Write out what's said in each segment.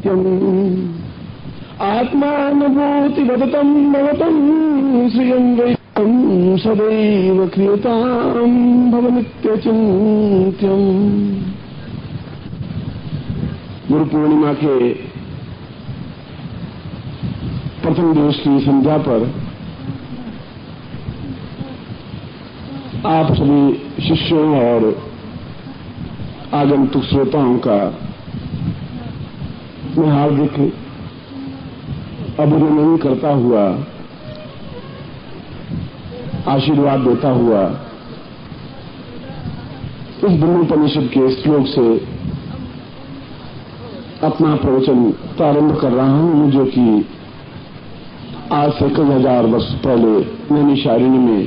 नित्यम् आत्मानुभूति वदतं भवतं श्रियं वैतं सदैव क्रियतां भव नित्यचिन्त्यम्। गुरु पूर्णिमा के प्रथम दिवस की संध्या पर आप सभी शिष्यों और आगंतुक श्रोताओं का मैं हार्दिक अभिनंदन करता हुआ, आशीर्वाद देता हुआ इस ब्रह्मोपनिषद के श्लोक से अपना प्रवचन प्रारंभ कर रहा हूं, जो कि आज से कई हजार वर्ष पहले नैमिषारण्य में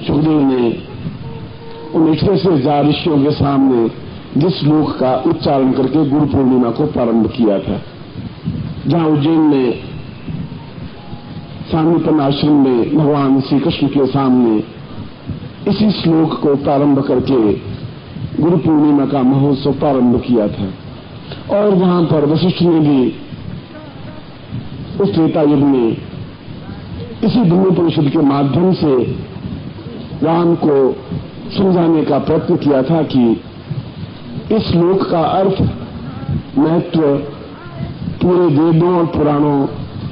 सुखदेव ने उन 21,000 ऋषियों के सामने जिस श्लोक का उच्चारण करके गुरु पूर्णिमा को प्रारंभ किया था, जहां उज्जैन में सांदीपन आश्रम में भगवान श्री कृष्ण के सामने इसी श्लोक को प्रारंभ करके गुरु पूर्णिमा का महोत्सव प्रारंभ किया था। और वहां पर वशिष्ठ ने भी उस त्रेता युग में इसी ब्रह्मोपनिषद के माध्यम से राम को समझाने का प्रयत्न किया था कि इस श्लोक का अर्थ, महत्व पूरे वेदों और पुराणों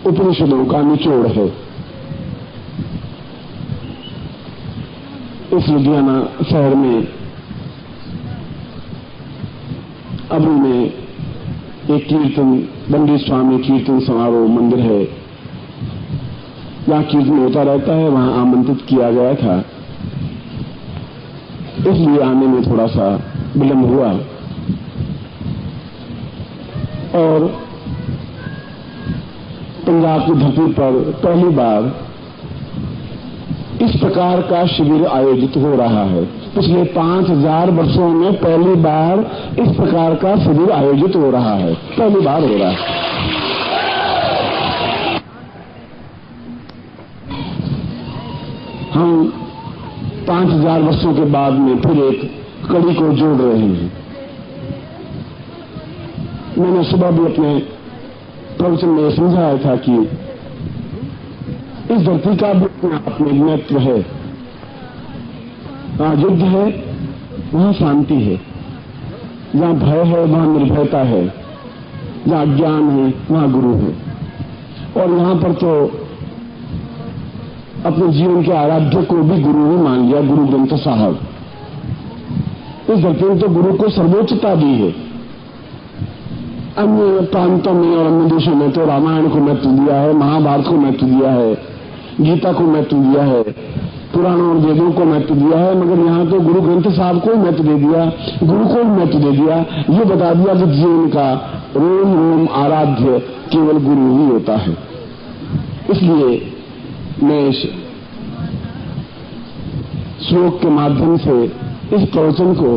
उपनिषदों का निचोड़ है। इस लुधियाना शहर में अभी में एक कीर्तन, बंडी स्वामी कीर्तन समारोह मंदिर है, जहां कीर्तन होता रहता है, वहां आमंत्रित किया गया था, इसलिए आने में थोड़ा सा विलंब हुआ। और पंजाब की धरती पर पहली बार इस प्रकार का शिविर आयोजित हो रहा है। पिछले 5,000 वर्षों में पहली बार इस प्रकार का शिविर आयोजित हो रहा है, पहली बार हो रहा है। हम 5,000 वर्षों के बाद में फिर एक कड़ी को जोड़ रहे हैं। मैंने सुबह भी अपने प्रवचन में समझाया था कि इस धरती का भी अपने आप में महत्व है। जहां युद्ध है वहां शांति है, जहां भय है वहां निर्भयता है, जहां अज्ञान है वहां गुरु है। और यहां पर तो अपने जीवन के आराध्य को भी गुरु ही मान लिया, गुरु ग्रंथ साहब। इस धरती में तो गुरु को सर्वोच्चता दी है। अन्य प्रांतों में और अन्य देशों में तो रामायण को महत्व दिया है, महाभारत को महत्व दिया है, गीता को महत्व दिया है, पुराणों और वेदों को महत्व दिया है, मगर यहां तो गुरु ग्रंथ साहब को महत्व दे दिया, गुरु को महत्व दे दिया। ये बता दिया कि जीवन का रोम रोम आराध्य केवल गुरु ही होता है। इसलिए मैं इस श्लोक के माध्यम से इस प्रवचन को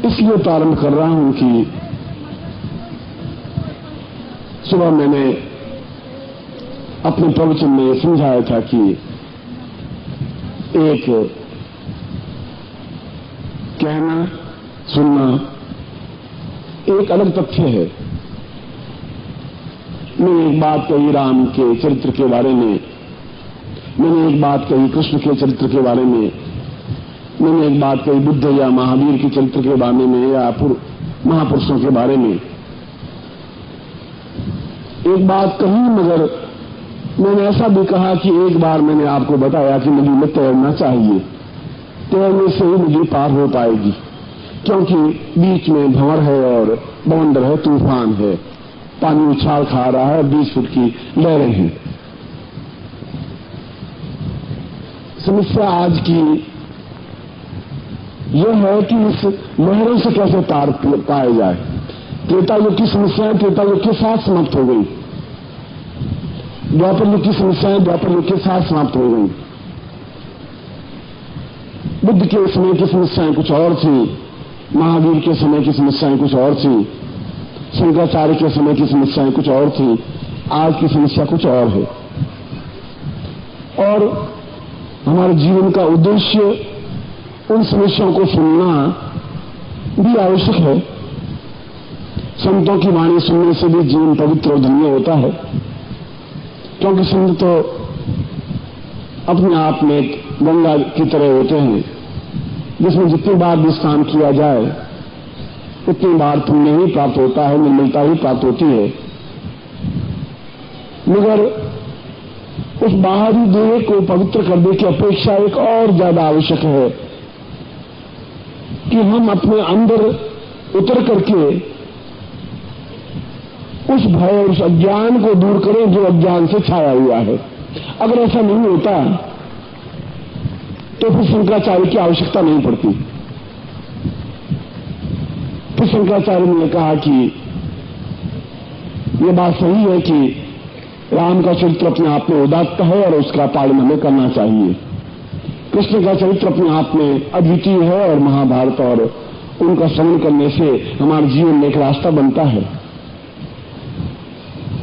इसलिए प्रारंभ कर रहा हूं कि सुबह मैंने अपने प्रवचन में यह समझाया था कि एक कहना सुनना एक अलग तथ्य है। मैंने एक बात कही राम के चरित्र के बारे में, मैंने एक बात कही कृष्ण के चरित्र के बारे में, मैंने एक बात कही बुद्ध या महावीर के चरित्र के बारे में या महापुरुषों के बारे में। एक बात कही, मगर मैंने ऐसा भी कहा कि एक बार मैंने आपको बताया कि नदी में तैरना चाहिए, तैरने से ही नदी पार हो पाएगी, क्योंकि बीच में भंवर है और बवंडर है, तूफान है, पानी उछाल खा रहा है, 20 फुट की लहरें हैं। समस्या आज की यह है कि इस लहरों से कैसे पार पाया जाए। त्रेता युग की समस्याएं त्रेता युग के साथ समाप्त हो गई, द्वापर युग की समस्याएं द्वापर युग के साथ समाप्त हो गई। बुद्ध के समय की समस्याएं कुछ और थी, महावीर के समय की समस्याएं कुछ और थी, शंकराचार्य के समय की समस्याएं कुछ और थी, आज की समस्या कुछ और है। और हमारे जीवन का उद्देश्य उन समस्याओं को सुनना भी आवश्यक है, संतों की वाणी सुनने से भी जीवन पवित्र और धन्य होता है, क्योंकि संत तो अपने आप में एक गंगा की तरह होते हैं, जिसमें जितनी बार भी स्नान किया जाए उतनी बार पुण्य ही प्राप्त होता है, निर्मलता ही प्राप्त होती है। मगर उस बाहरी देह को पवित्र करने की अपेक्षा एक और ज्यादा आवश्यक है कि हम अपने अंदर उतर करके उस भय और उस अज्ञान को दूर करें जो अज्ञान से छाया हुआ है। अगर ऐसा नहीं होता तो फिर शंकराचार्य की आवश्यकता नहीं पड़ती। फिर शंकराचार्य ने कहा कि यह बात सही है कि राम का चरित्र अपने आप में उदात्त है और उसका पालन हमें करना चाहिए। कृष्ण का चरित्र अपने आप में अद्वितीय है और महाभारत और उनका श्रवण करने से हमारे जीवन में एक रास्ता बनता है।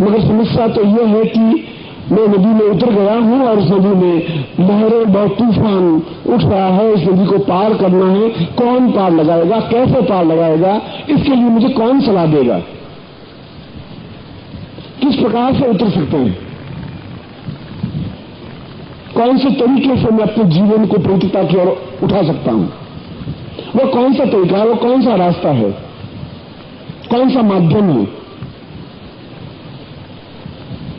मगर समस्या तो यह है कि मैं नदी में उतर गया हूं और उस नदी में लहरें बहुत तूफान उठ रहा है, इस नदी को पार करना है। कौन पार लगाएगा, कैसे पार लगाएगा, इसके लिए मुझे कौन सलाह देगा, किस प्रकार से उतर सकते हैं, कौन से तरीके से मैं अपने जीवन को पवित्रता की ओर उठा सकता हूं, वो कौन सा तरीका है, वो कौन सा रास्ता है, कौन सा माध्यम है।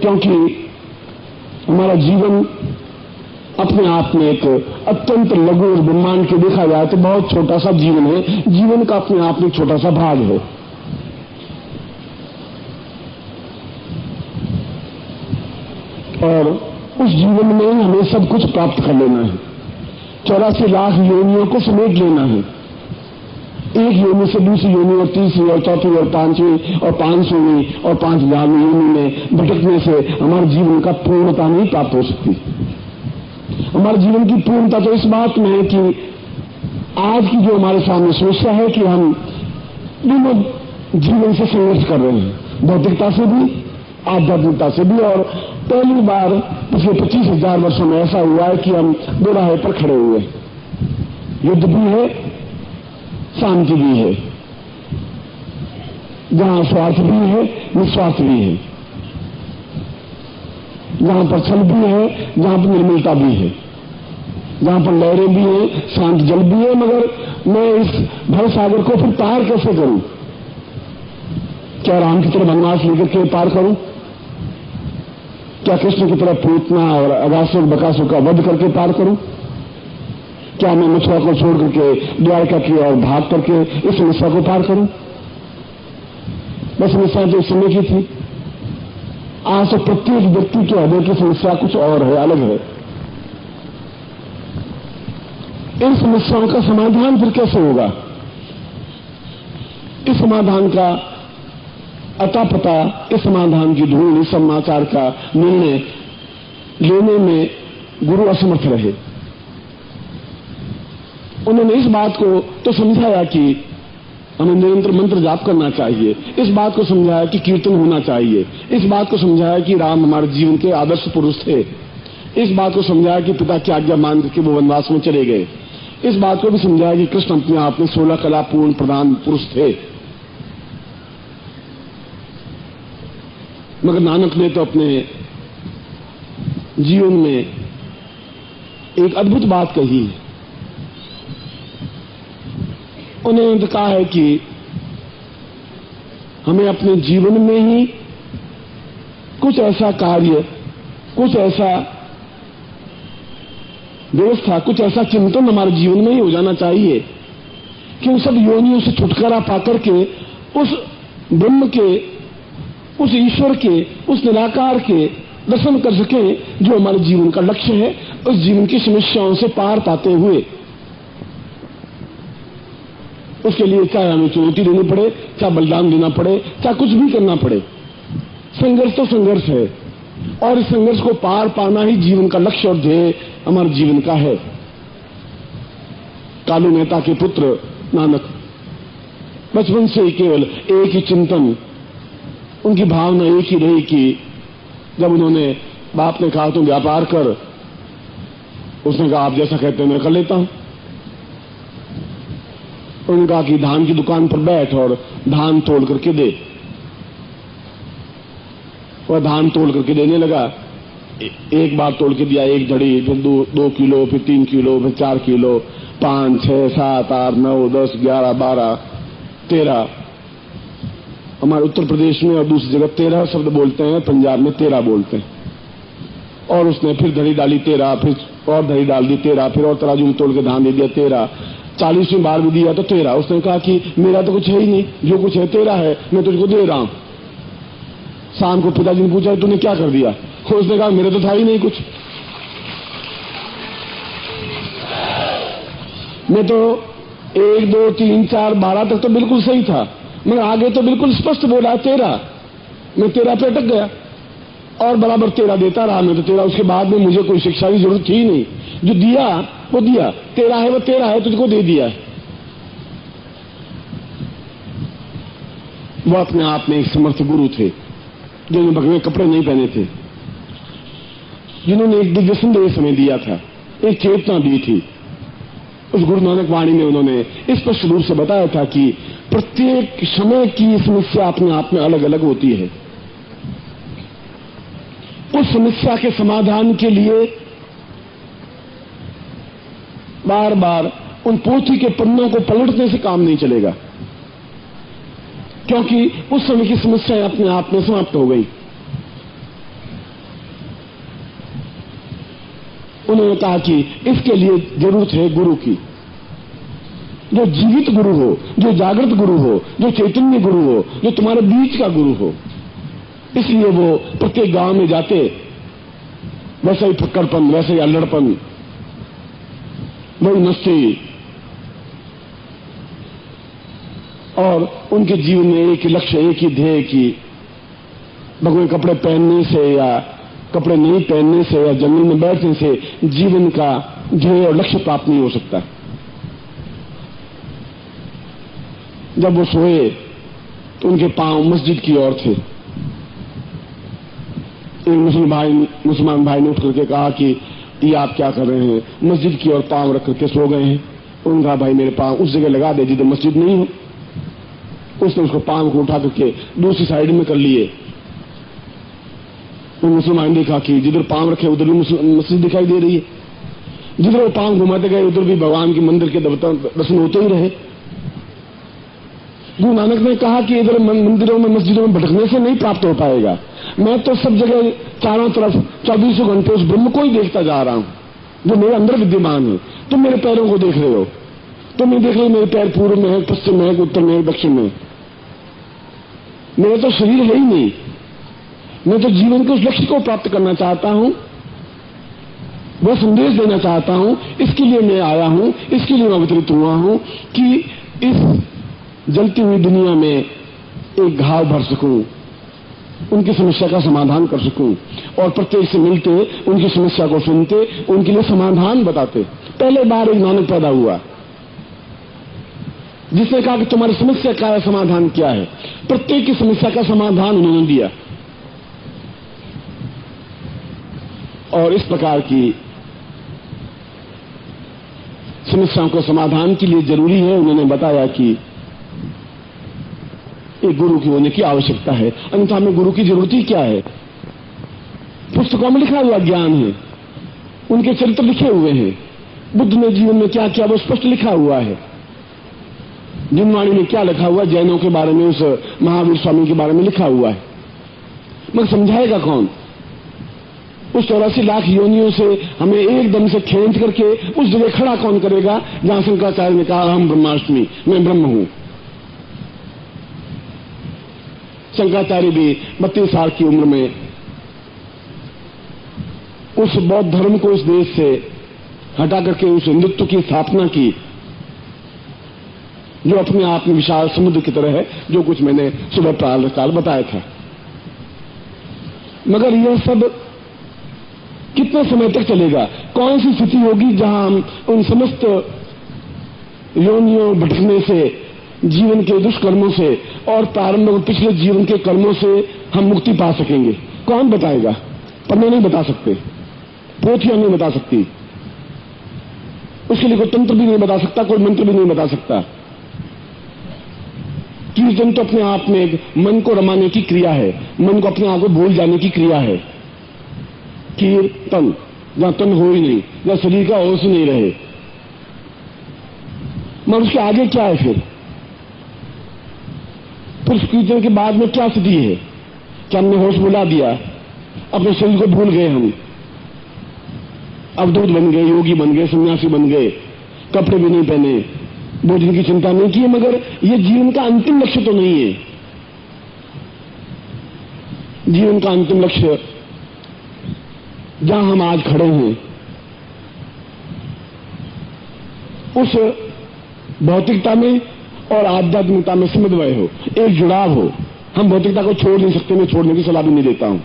क्योंकि हमारा जीवन अपने आप में एक अत्यंत लघु और ब्रह्मांड के देखा जाए तो बहुत छोटा सा जीवन है। जीवन का अपने आप में छोटा सा भाग है। और उस जीवन में हमें सब कुछ प्राप्त कर लेना है। 84 लाख योनियों को समेट लेना है। एक योनि से दूसरी योनि और तीसरी और चौथी और पांचवी और 500वीं और 5000वीं योनि में भटकने से हमारे जीवन का पूर्णता नहीं प्राप्त हो सकती। हमारे जीवन की पूर्णता तो इस बात में है कि आज की जो हमारे सामने समस्या है कि हम दोनों जीवन से संघर्ष कर रहे हैं, भौतिकता से भी, आध्यात्मिकता से भी। और पहली बार पिछले 25,000 वर्षों में ऐसा हुआ है कि हम दो राह पर खड़े हुए। युद्ध भी है, शांति भी है, जहां स्वार्थ भी है, निस्वार्थ भी है, जहां पर छल भी है, जहां पर निर्मलता भी है, जहां पर लहरें भी हैं, शांत जल भी है। मगर मैं इस भव सागर को फिर पार कैसे करूं? क्या राम की तरह वनवास लेकर के पार करूं? क्या कृष्ण की तरह पूतना और अगासुर बकासुर का वध करके पार करूं? क्या मैं मथुरा को छोड़ करके द्वारका की ओर भाग करके इस समस्या को पार करूं? बस समस्या तो इस समय की थी। आज तो प्रत्येक व्यक्ति के हृदय की समस्या कुछ और है, अलग है। इन समस्याओं का समाधान फिर कैसे होगा? इस समाधान का अता पता, इस समाधान की ढूंढ, इस समाचार का निर्णय लेने में गुरु असमर्थ रहे। उन्होंने इस बात को तो समझाया कि हमें निरंतर मंत्र जाप करना चाहिए, इस बात को समझाया कि कीर्तन होना चाहिए, इस बात को समझाया कि राम हमारे जीवन के आदर्श पुरुष थे, इस बात को समझाया कि पिता की आज्ञा मान करके वो वनवास में चले गए, इस बात को भी समझाया कि कृष्ण अपने आप में 16 कला पूर्ण प्रधान पुरुष थे। मगर नानक ने तो अपने जीवन में एक अद्भुत बात कही। उन्होंने तो कहा है कि हमें अपने जीवन में ही कुछ ऐसा कार्य, कुछ ऐसा व्यवस्था, कुछ ऐसा चिंतन हमारे जीवन में ही हो जाना चाहिए कि उन सब योनियों से छुटकारा पाकर के उस ब्रह्म के, उस ईश्वर के, उस निराकार के दर्शन कर सकें जो हमारे जीवन का लक्ष्य है। उस जीवन की समस्याओं से पार पाते हुए उसके लिए चाहे हमें चुनौती देनी पड़े, चाहे बलिदान देना पड़े, चाहे कुछ भी करना पड़े, संघर्ष तो संघर्ष है। और इस संघर्ष को पार पाना ही जीवन का लक्ष्य और ध्येय हमारे जीवन का है। कालू मेहता के पुत्र नानक बचपन से ही केवल एक ही चिंतन, उनकी भावना एक ही रही कि जब उन्होंने, बाप ने कहा तुम व्यापार कर, उसने कहा आप जैसा कहते हैं मैं कर लेता हूं। उन्होंने कहा कि धान की दुकान पर बैठ और धान तोल करके दे। वह धान तोल करके देने लगा। एक बार तोल के दिया, एक धड़ी, फिर 2 किलो, फिर 3 किलो, फिर 4 किलो, 5, 6, 7, 8, 9, 10, 11, 12, 13। हमारे उत्तर प्रदेश में और दूसरी जगह 13 शब्द बोलते हैं, पंजाब में 13 बोलते हैं। और उसने फिर धड़ी डाली 13, फिर और धड़ी डाल दी 13, फिर और तराजू में तोल के धान दे दिया 13। 40वीं बार भी दिया तो 13। उसने कहा कि मेरा तो कुछ है ही नहीं, जो कुछ है तेरा है, मैं तुझको दे रहा हूं। शाम को पिताजी ने पूछा तूने क्या कर दिया? उसने कहा मेरे तो था ही नहीं कुछ, मैं तो 1, 2, 3, 4, 12 तक तो बिल्कुल सही था, मगर आगे तो बिल्कुल स्पष्ट बोला 13। मैं 13 पे अटक गया और बराबर 13 देता रहा मैं तो 13। उसके बाद में मुझे कोई शिक्षा की जरूरत थी नहीं, जो दिया वो दिया, 13 है वो 13 है, तुझको दे दिया है। वो अपने आप में एक समर्थ गुरु थे, जिन्होंने भगवे कपड़े नहीं पहने थे, जिन्होंने एक दिव्य संदेश हमें दिया था, एक चेतना दी थी। उस गुरु नानक वाणी में उन्होंने स्पष्ट रूप से बताया था कि प्रत्येक समय की समस्या अपने आप में अलग अलग होती है। उस समस्या के समाधान के लिए बार बार उन पोथी के पन्नों को पलटने से काम नहीं चलेगा, क्योंकि उस समय की समस्या अपने आप में समाप्त हो गई। उन्होंने कहा कि इसके लिए जरूरत है गुरु की, जो जीवित गुरु हो, जो जागृत गुरु हो, जो चैतन्य गुरु हो, जो तुम्हारे बीच का गुरु हो। इसलिए वो प्रत्येक गांव में जाते, वैसा ही फक्कड़पन, वैसे ही अल्लड़पन, वही मस्ती, और उनके जीवन में एक ही लक्ष्य, एक ही ध्येय कि भगवे कपड़े पहनने से या कपड़े नहीं पहनने से या जंगल में बैठने से जीवन का ध्येय और लक्ष्य प्राप्त नहीं हो सकता। जब वो सोए तो उनके पांव मस्जिद की ओर थे। एक मुसलमान भाई ने उठ करके कहा कि ये आप क्या कर रहे हैं? मस्जिद की ओर पांव रख करके सो गए हैं। उन्होंने कहा भाई मेरे पांव उस जगह लगा दे जिधर मस्जिद नहीं हो। उसने उसको पांव को उठा करके दूसरी साइड में कर लिए। मुसलमान ने देखा कि जिधर पांव रखे उधर भी मस्जिद दिखाई दे रही है, जिधर वो पांव घुमाते गए उधर भी भगवान के मंदिर के दर्शन होते ही रहे। गुरु नानक ने कहा कि इधर मंदिरों में मस्जिदों में भटकने से नहीं प्राप्त हो पाएगा। मैं तो सब जगह चारों तरफ 24 घंटे उस ब्रह्म को ही देखता जा रहा हूं जो मेरे अंदर विद्यमान है। तुम मेरे पैरों को देख रहे हो, तुम नहीं देख रहे मेरे पैर पूर्व में है, पश्चिम में है, उत्तर में है, दक्षिण में। मेरा तो शरीर है ही नहीं। मैं तो जीवन के उस लक्ष्य को प्राप्त करना चाहता हूं, वह संदेश देना चाहता हूं। इसके लिए मैं आया हूं, इसके लिए मैं अवतरित हुआ हूं कि इस जलती हुई दुनिया में एक घाव भर सकूं, उनकी समस्या का समाधान कर सकूं, और प्रत्येक से मिलते, उनकी समस्या को सुनते, उनके लिए समाधान बताते। पहले बार एक नानक पैदा हुआ जिसने कहा कि तुम्हारी समस्या का है, समाधान क्या है। प्रत्येक की समस्या का समाधान उन्होंने दिया। और इस प्रकार की समस्याओं के समाधान के लिए जरूरी है, उन्होंने बताया कि एक गुरु की होने की आवश्यकता है, अन्यथा हमें गुरु की जरूरत ही क्या है। पुस्तकों में लिखा हुआ ज्ञान है, उनके चरित्र लिखे हुए हैं, बुद्ध ने जीवन में क्या किया वो स्पष्ट लिखा हुआ है। जिनवाणी में क्या लिखा हुआ, जैनों के बारे में, उस महावीर स्वामी के बारे में लिखा हुआ है, मगर समझाएगा कौन? उस 84 लाख योनियों से हमें एकदम से खींच करके उस जगह खड़ा कौन करेगा जहां शंकराचार्य ने कहा हम ब्रह्माष्टमी, मैं ब्रह्म हूं। शंकराचार्य भी 32 साल की उम्र में उस बौद्ध धर्म को इस देश से हटा करके उस हिंदुत्व की स्थापना की जो अपने आप में विशाल समुद्र की तरह है, जो कुछ मैंने सुबह प्रातः काल बताया था। मगर यह सब कितने समय तक चलेगा? कौन सी स्थिति होगी जहां हम उन समस्त योनियों भटकने से, जीवन के दुष्कर्मों से और प्रारंभ में पिछले जीवन के कर्मों से हम मुक्ति पा सकेंगे? कौन बताएगा? पन्ने नहीं बता सकते, पोथियां नहीं बता सकती, उसके लिए कोई तंत्र भी नहीं बता सकता, कोई मंत्र भी नहीं बता सकता। कीर्तन तो अपने आप में एक मन को रमाने की क्रिया है, मन को अपने आप को भूल जाने की क्रिया है। कीर्तन जहां तन हो ही नहीं, जहां शरीर का होश नहीं रहे, मगर उसके आगे क्या है फिर उस कीर्तन के बाद में क्या स्थिति है? क्या हमने होश भुला दिया, अपने शरीर को भूल गए, हम अवधूत बन गए, योगी बन गए, सन्यासी बन गए, कपड़े भी नहीं पहने, भोजन की चिंता नहीं की, मगर यह जीवन का अंतिम लक्ष्य तो नहीं है। जीवन का अंतिम लक्ष्य जहां हम आज खड़े हैं, उस भौतिकता में और आध्यात्मिकता में समन्वय हो, एक जुड़ाव हो। हम भौतिकता को छोड़ नहीं सकते, मैं छोड़ने की सलाह भी नहीं देता हूं।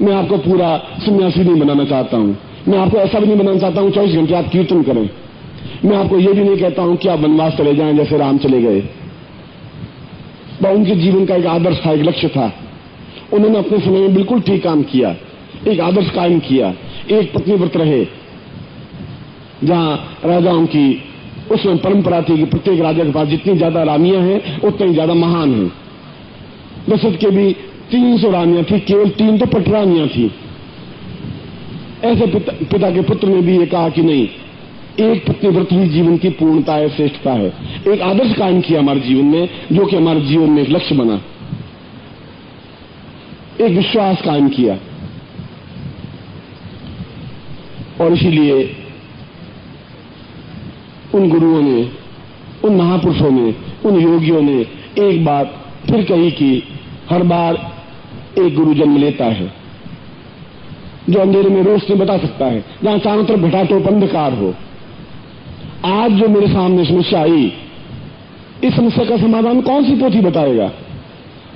मैं आपको पूरा सन्यासी नहीं बनाना चाहता हूं, मैं आपको ऐसा भी नहीं बनाना चाहता हूं 24 घंटे आप कीर्तन करें। मैं आपको यह भी नहीं कहता हूं कि आप वनवास चले जाएं जैसे राम चले गए। वह उनके जीवन का एक आदर्श था, एक लक्ष्य था। उन्होंने अपने समय में बिल्कुल ठीक काम किया, एक आदर्श कायम किया, एक पत्नी व्रत रहे। जहां राजाओं की उसमें परंपरा थी कि प्रत्येक राजा के पास जितनी ज्यादा रानियां हैं उतनी ज्यादा महान हैं। दशरथ के भी 300 रानियां थी, केवल 3 तो पटरानियां थी। ऐसे पिता के पुत्र ने भी ये कहा कि नहीं, एक पत्नी व्रत ही जीवन की पूर्णता है, श्रेष्ठता है। एक आदर्श कायम किया हमारे जीवन में, जो कि हमारे जीवन में एक लक्ष्य बना, एक विश्वास कायम किया। और इसीलिए उन गुरुओं ने, उन महापुरुषों ने, उन योगियों ने एक बात फिर कही कि हर बार एक गुरु जन्म लेता है जो अंधेरे में रोशनी बता सकता है, जहां चारों तरफ घटाटोप अंधकार हो। आज जो मेरे सामने समस्या आई, इस समस्या का समाधान कौन सी पोथी बताएगा,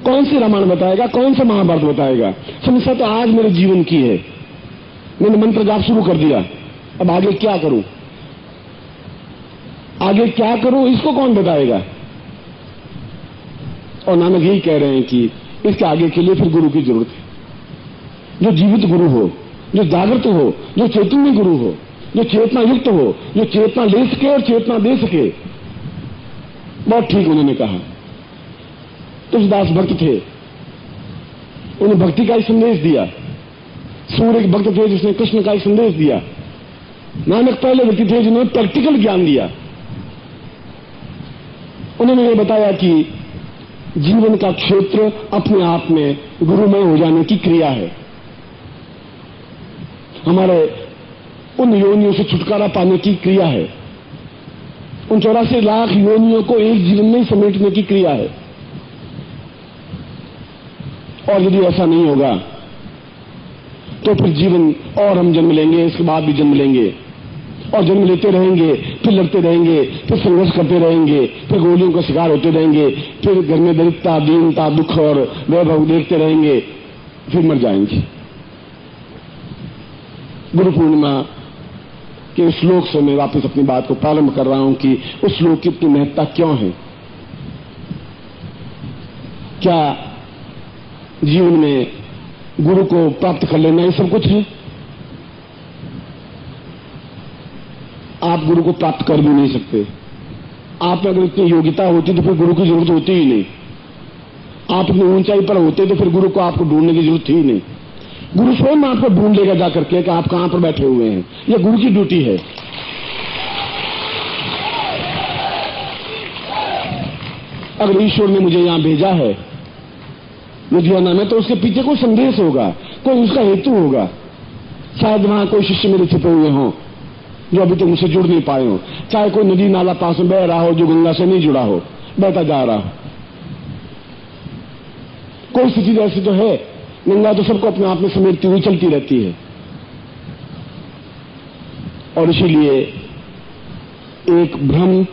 कौन सी रामायण बताएगा, कौन सा महाभारत बताएगा? समस्या तो आज मेरे जीवन की है। मैंने मंत्र जाप शुरू कर दिया, अब आगे क्या करूं, आगे क्या करूं, इसको कौन बताएगा? और नानक यही कह रहे हैं कि इसके आगे के लिए फिर गुरु की जरूरत है, जो जीवित गुरु हो, जो जागृत हो, जो चैतन्य गुरु हो, जो चेतना युक्त हो, जो चेतना ले सके और चेतना दे सके। बहुत ठीक उन्होंने कहा। तुलसीदास भक्त थे, उन्होंने भक्ति का ही संदेश दिया। सूर्य एक भक्त थे जिसने कृष्ण का ही संदेश दिया। नानक पहले व्यक्ति थे जिन्होंने प्रैक्टिकल ज्ञान दिया। उन्होंने ये बताया कि जीवन का क्षेत्र अपने आप में गुरुमय हो जाने की क्रिया है। हमारे उन योनियों से छुटकारा पाने की क्रिया है, उन 84 लाख योनियों को एक जीवन में समेटने की क्रिया है। और यदि ऐसा नहीं होगा तो फिर जीवन और हम जन्म लेंगे, इसके बाद भी जन्म लेंगे और जन्म लेते रहेंगे, फिर लड़ते रहेंगे, फिर संघर्ष करते रहेंगे, फिर गोलियों का शिकार होते रहेंगे, फिर घर में दरिद्रता, दीनता, दुख और वैभव देखते रहेंगे, फिर मर जाएंगे। गुरु पूर्णिमा के श्लोक से मैं वापस अपनी बात को प्रारंभ कर रहा हूं कि उस श्लोक की इतनी महत्ता क्यों है। क्या जीवन में गुरु को प्राप्त कर लेना ही सब कुछ है? आप गुरु को प्राप्त कर भी नहीं सकते। आप में अगर इतनी योग्यता होती तो फिर गुरु की जरूरत होती ही नहीं। आप इतनी ऊंचाई पर होते तो फिर गुरु को आपको ढूंढने की जरूरत ही नहीं। गुरु स्वयं आपको ढूंढ लेगा जाकर के कि आप कहां पर बैठे हुए हैं। यह गुरु की ड्यूटी है। अगर ईश्वर ने मुझे यहां भेजा है लुधियाना में, तो उसके पीछे कोई संदेश होगा, कोई उसका हेतु होगा। शायद वहां कोई शिष्य मेरे छिपे हुए हों जो अभी तक मुझसे जुड़ नहीं पाए हो। चाहे कोई नदी नाला पास में बह रहा हो जो गंगा से नहीं जुड़ा हो, बहता जा रहा हो। कोई स्थिति ऐसी तो है, गंगा तो सबको अपने आप में समेटती हुई चलती रहती है। और इसीलिए एक भ्रम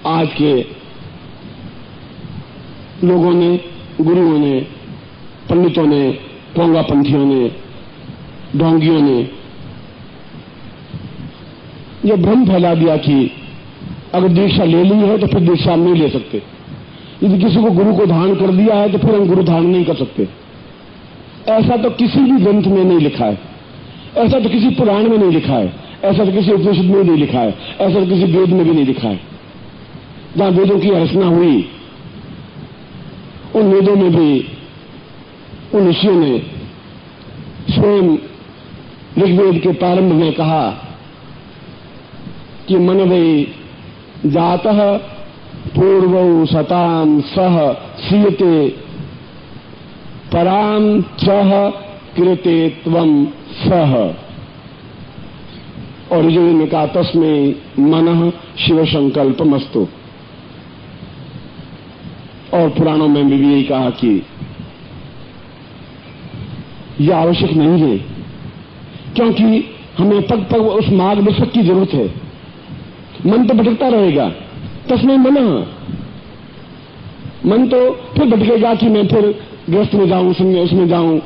आज के लोगों ने, गुरुओं ने, पंडितों ने, पोंगापंथियों ने, ढोंगियों ने यह भ्रम फैला दिया कि अगर दीक्षा ले ली है तो फिर दीक्षा हम नहीं ले सकते। यदि किसी को गुरु को धारण कर दिया है तो फिर हम गुरु धारण नहीं कर सकते। ऐसा तो किसी भी ग्रंथ में नहीं लिखा है, ऐसा तो किसी पुराण में नहीं लिखा है, ऐसा तो किसी उपनिषद में नहीं लिखा है, ऐसा तो किसी वेद में भी नहीं लिखा है। जहां वेदों की रचना हुई, उन वेदों में भी उन ऋषियों ने स्वयं ऋग्वेद के प्रारंभ में कहा कि मनवे जातः पूर्वौ सताम सह सीयते पराम चह कृते त्वं सह। और ऋग्वेद में कहा तस्मै मनः शिव संकल्पमस्तु। और पुराणों में भी यही कहा कि यह आवश्यक नहीं है, क्योंकि हमें पग पग उस मार्गदर्शक की जरूरत है। मन तो भटकता रहेगा, तस्मै मनः, मन तो फिर भटकेगा कि मैं फिर गृहस्थ में जाऊं, उसमें जाऊं,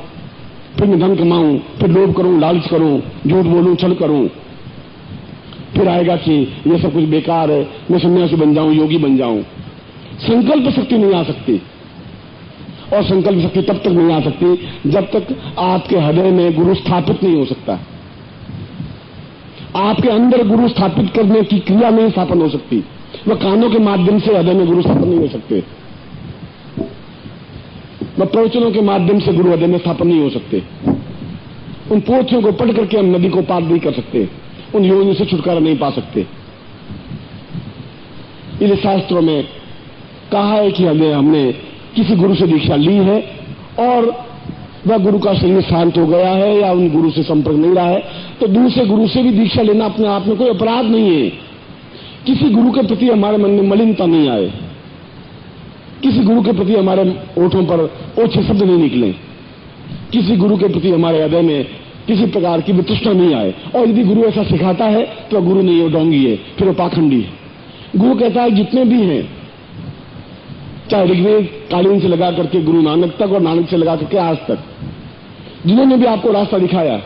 फिर मैं धन कमाऊं, फिर लोभ करूं, लालच करूं, झूठ बोलूं, छल करूं। फिर आएगा कि ये सब कुछ बेकार है, मैं सन्यासी बन जाऊं, योगी बन जाऊं। संकल्प शक्ति नहीं आ सकती, और संकल्प शक्ति तब तक नहीं आ सकती जब तक आपके हृदय में गुरु स्थापित नहीं हो सकता। आपके अंदर गुरु स्थापित करने की क्रिया नहीं स्थापन हो सकती। वह कानों के माध्यम से हृदय में गुरु स्थापन नहीं हो सकते, वह प्रवचनों के माध्यम से गुरु हृदय में स्थापन नहीं हो सकते। उन पोथियों को पढ़ करके हम नदी को पार नहीं कर सकते, उन योनि से छुटकारा नहीं पा सकते। इसलिए शास्त्रों में कहा है कि हमने किसी गुरु से दीक्षा ली है और वह गुरु का शरीर शांत हो गया है या उन गुरु से संपर्क नहीं रहा है, तो दूसरे गुरु से भी दीक्षा लेना अपने आप में कोई अपराध नहीं है। किसी गुरु के प्रति हमारे मन में मलिनता नहीं आए, किसी गुरु के प्रति हमारे ओठों पर ओछे शब्द नहीं निकले, किसी गुरु के प्रति हमारे हृदय में किसी प्रकार की वितृष्णा नहीं आए। और यदि गुरु ऐसा सिखाता है तो गुरु नहीं, वो डोंगी है, फिर वो पाखंडी है। गुरु कहता है जितने भी हैं, चाहे ऋग्वेद कालीन से लगा करके गुरु नानक तक और नानक से लगा करके आज तक, जिन्होंने भी आपको रास्ता दिखाया,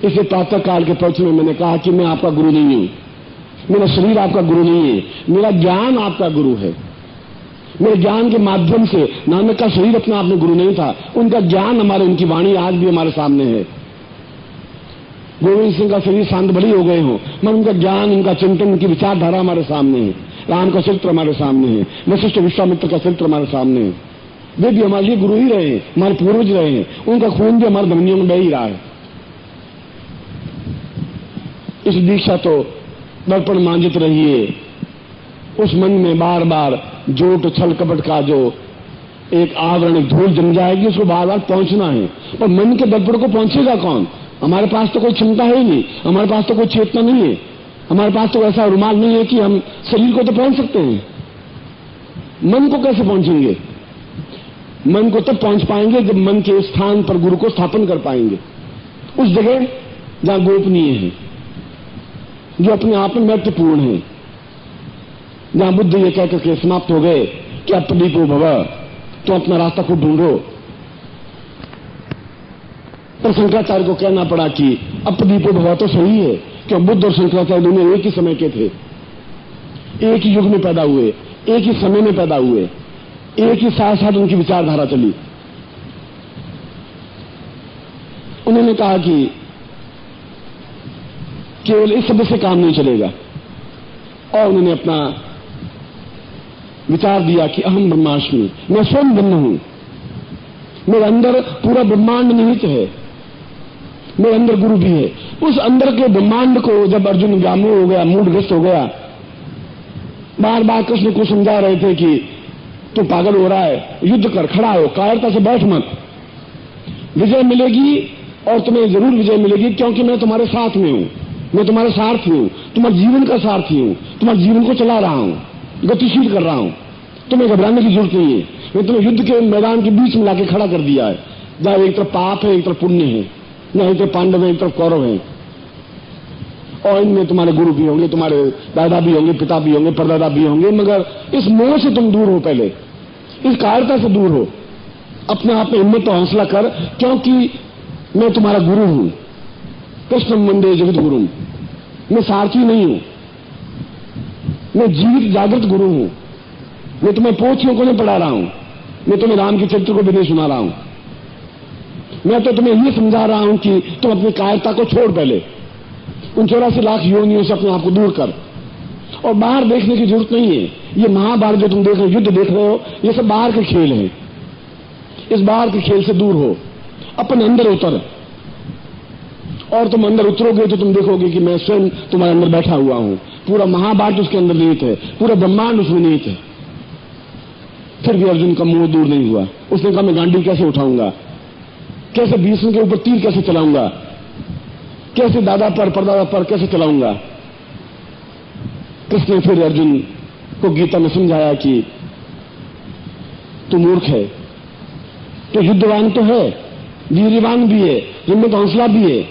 इसे प्रातः काल के प्रवचन में मैंने कहा कि मैं आपका गुरु नहीं हूं, मेरा शरीर आपका गुरु नहीं है, मेरा ज्ञान आपका गुरु है। मेरे ज्ञान के माध्यम से, नानक का शरीर अपने आप में गुरु नहीं था, उनका ज्ञान हमारे, उनकी वाणी आज भी हमारे सामने है। गोविंद सिंह का शरीर शांत भली हो गए हो, मगर उनका ज्ञान, उनका चिंतन, उनकी विचारधारा हमारे सामने है। राम का चरित्र हमारे सामने है, वशिष्ठ विश्वामित्र का चरित्र हमारे सामने है। वे भी हमारे लिए गुरु ही रहे हैं, हमारे पूर्वज रहे हैं, उनका खून भी हमारे धमनियों में बह ही रहा है। इस दीक्षा तो दर्पण मांजित रहिए, उस मन में बार बार जोट छल कपट का जो एक आवरण, एक धूल जम जाएगी, उसको बार बार पहुंचना है। और मन के दर्पण को पहुंचेगा कौन? हमारे पास तो कोई क्षमता है ही नहीं, हमारे पास तो कोई चेतना नहीं है, हमारे पास तो ऐसा रुमाल नहीं है कि हम शरीर को तो पहुंच सकते हैं। मन को कैसे पहुंचेंगे? मन को तब पहुंच पाएंगे जब मन के स्थान पर गुरु को स्थापन कर पाएंगे, उस जगह जहां गोपनीय है, जो अपने आप में महत्वपूर्ण है, जहां बुद्ध ये कहकर के समाप्त हो गए कि अपदीपो भव, तो अपना रास्ता खुद ढूंढो। पर शंकराचार्य को कहना पड़ा कि अपदीपो भव तो सही है, क्यों बुद्ध और शंकराचार्य दोनों एक ही समय के थे, एक ही युग में पैदा हुए, एक ही समय में पैदा हुए, एक ही साथ साथ उनकी विचारधारा चली। उन्होंने कहा कि केवल इस शब्द से काम नहीं चलेगा, और उन्होंने अपना विचार दिया कि अहम ब्रह्मास्मि, मैं स्वयं ब्रह्म हूं, मेरे अंदर पूरा ब्रह्मांड निहित है, मेरे अंदर गुरु भी है। उस अंदर के ब्रह्मांड को जब अर्जुन व्यामोह हो गया, मूढ़ग्रस्त हो गया, बार बार कृष्ण को समझा रहे थे कि तू पागल हो रहा है, युद्ध कर, खड़ा हो, कायरता से बैठ मत, विजय मिलेगी और तुम्हें जरूर विजय मिलेगी, क्योंकि मैं तुम्हारे साथ में हूं, मैं तुम्हारे सारथी हूं, तुम्हारे जीवन का सारथी हूं, तुम्हारे जीवन को चला रहा हूं, गतिशील कर रहा हूं, तुम्हें घबराने की जरूरत नहीं है। मैं तुम्हें युद्ध के मैदान के बीच में लाके खड़ा कर दिया है, जहां एक तरफ पाप है, एक तरफ पुण्य है, जहां एक तरफ पांडव है, एक तरफ कौरव है, और इनमें तुम्हारे गुरु भी होंगे, तुम्हारे दादा भी होंगे, पिता भी होंगे, परदादा भी होंगे, मगर इस मोह से तुम दूर हो, पहले इस कायरता से दूर हो, अपने आप में हिम्मत और हौसला कर, क्योंकि मैं तुम्हारा गुरु हूं, कृष्ण वंदे जगत गुरु, मैं सारथी नहीं हूं, मैं जीवित जागृत गुरु हूं, मैं तुम्हें पोथियों को नहीं पढ़ा रहा हूं, मैं तुम्हें राम के चरित्र को भी नहीं सुना रहा हूं, मैं तो तुम्हें ये समझा रहा हूं कि तुम अपनी कायरता को छोड़, पहले उन 84 लाख योनियों से अपने आप को दूर कर, और बाहर देखने की जरूरत नहीं है। ये महाभारत जो तुम देख रहे हो, युद्ध देख रहे हो, ये सब बाहर के खेल हैं। इस बाहर के खेल से दूर हो, अपने अंदर उतर, और तुम अंदर उतरोगे तो तुम देखोगे कि मैं स्वयं तुम्हारे अंदर बैठा हुआ हूं। पूरा महाभारत उसके अंदर निहित है, पूरा ब्रह्मांड उसमें निहित है। फिर भी अर्जुन का मुंह दूर नहीं हुआ। उसने कहा मैं गांडी कैसे उठाऊंगा, कैसे भीष्म के ऊपर तीर कैसे चलाऊंगा, कैसे दादा पर परदादा पर कैसे चलाऊंगा। कृष्ण ने फिर अर्जुन को गीता में समझाया कि तू मूर्ख है, तो युद्धवान तो है, वीरवान भी है, हिम्मत हौसला भी है,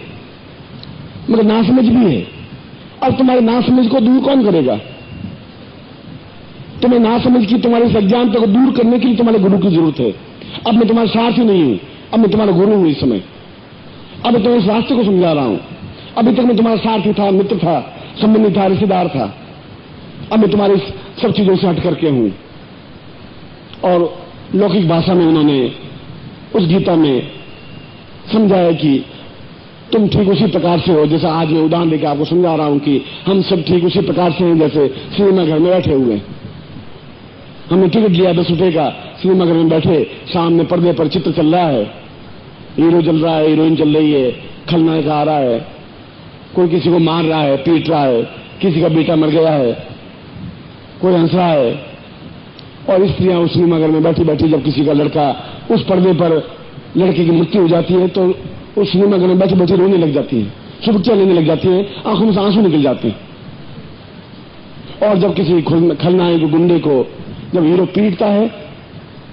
मगर नासमझ भी है। अब तुम्हारे नासमझ को दूर कौन करेगा? तुम्हें नासमझ की, तुम्हारे इस अज्ञानता को दूर करने के लिए तुम्हारे गुरु की जरूरत है। अब मैं तुम्हारा सारथी नहीं हूं, अब मैं तुम्हारा गुरु हूं। इस समय अब मैं तुम्हें इस रास्ते को समझा रहा हूं। अभी तक मैं तुम्हारा सारथी था, मित्र था, संबंधी था, रिश्तेदार था। अब मैं तुम्हारी सब चीजों से हट करके हूं। और लौकिक भाषा में उन्होंने उस गीता में समझाया कि तुम ठीक उसी प्रकार से हो जैसा आज मैं उदाहरण देकर आपको समझा रहा हूं कि हम सब ठीक उसी प्रकार से हैं जैसे सिनेमा घर में बैठे हुए। हमने टिकट लिया 10 रुपए का, सिनेमा घर में बैठे, सामने पर्दे पर चित्र चल रहा है, हीरो चल रहा है, हीरोइन चल रही है, खलनायक आ रहा है, कोई किसी को मार रहा है, पीट रहा है, किसी का बेटा मर गया है, कोई हंस रहा है। और स्त्रियां उस सिनेमा घर में बैठी बैठी जब किसी का लड़का उस पर्दे पर लड़के की मृत्यु हो जाती है तो उस सिनेमा घर में बैठी बैठी रोने लग जाती है, सुबकियां लेने लग जाती है, आंखों में से आंसू निकल जाते हैं। और जब किसी खलनायक गुंडे को जब हीरो पीटता है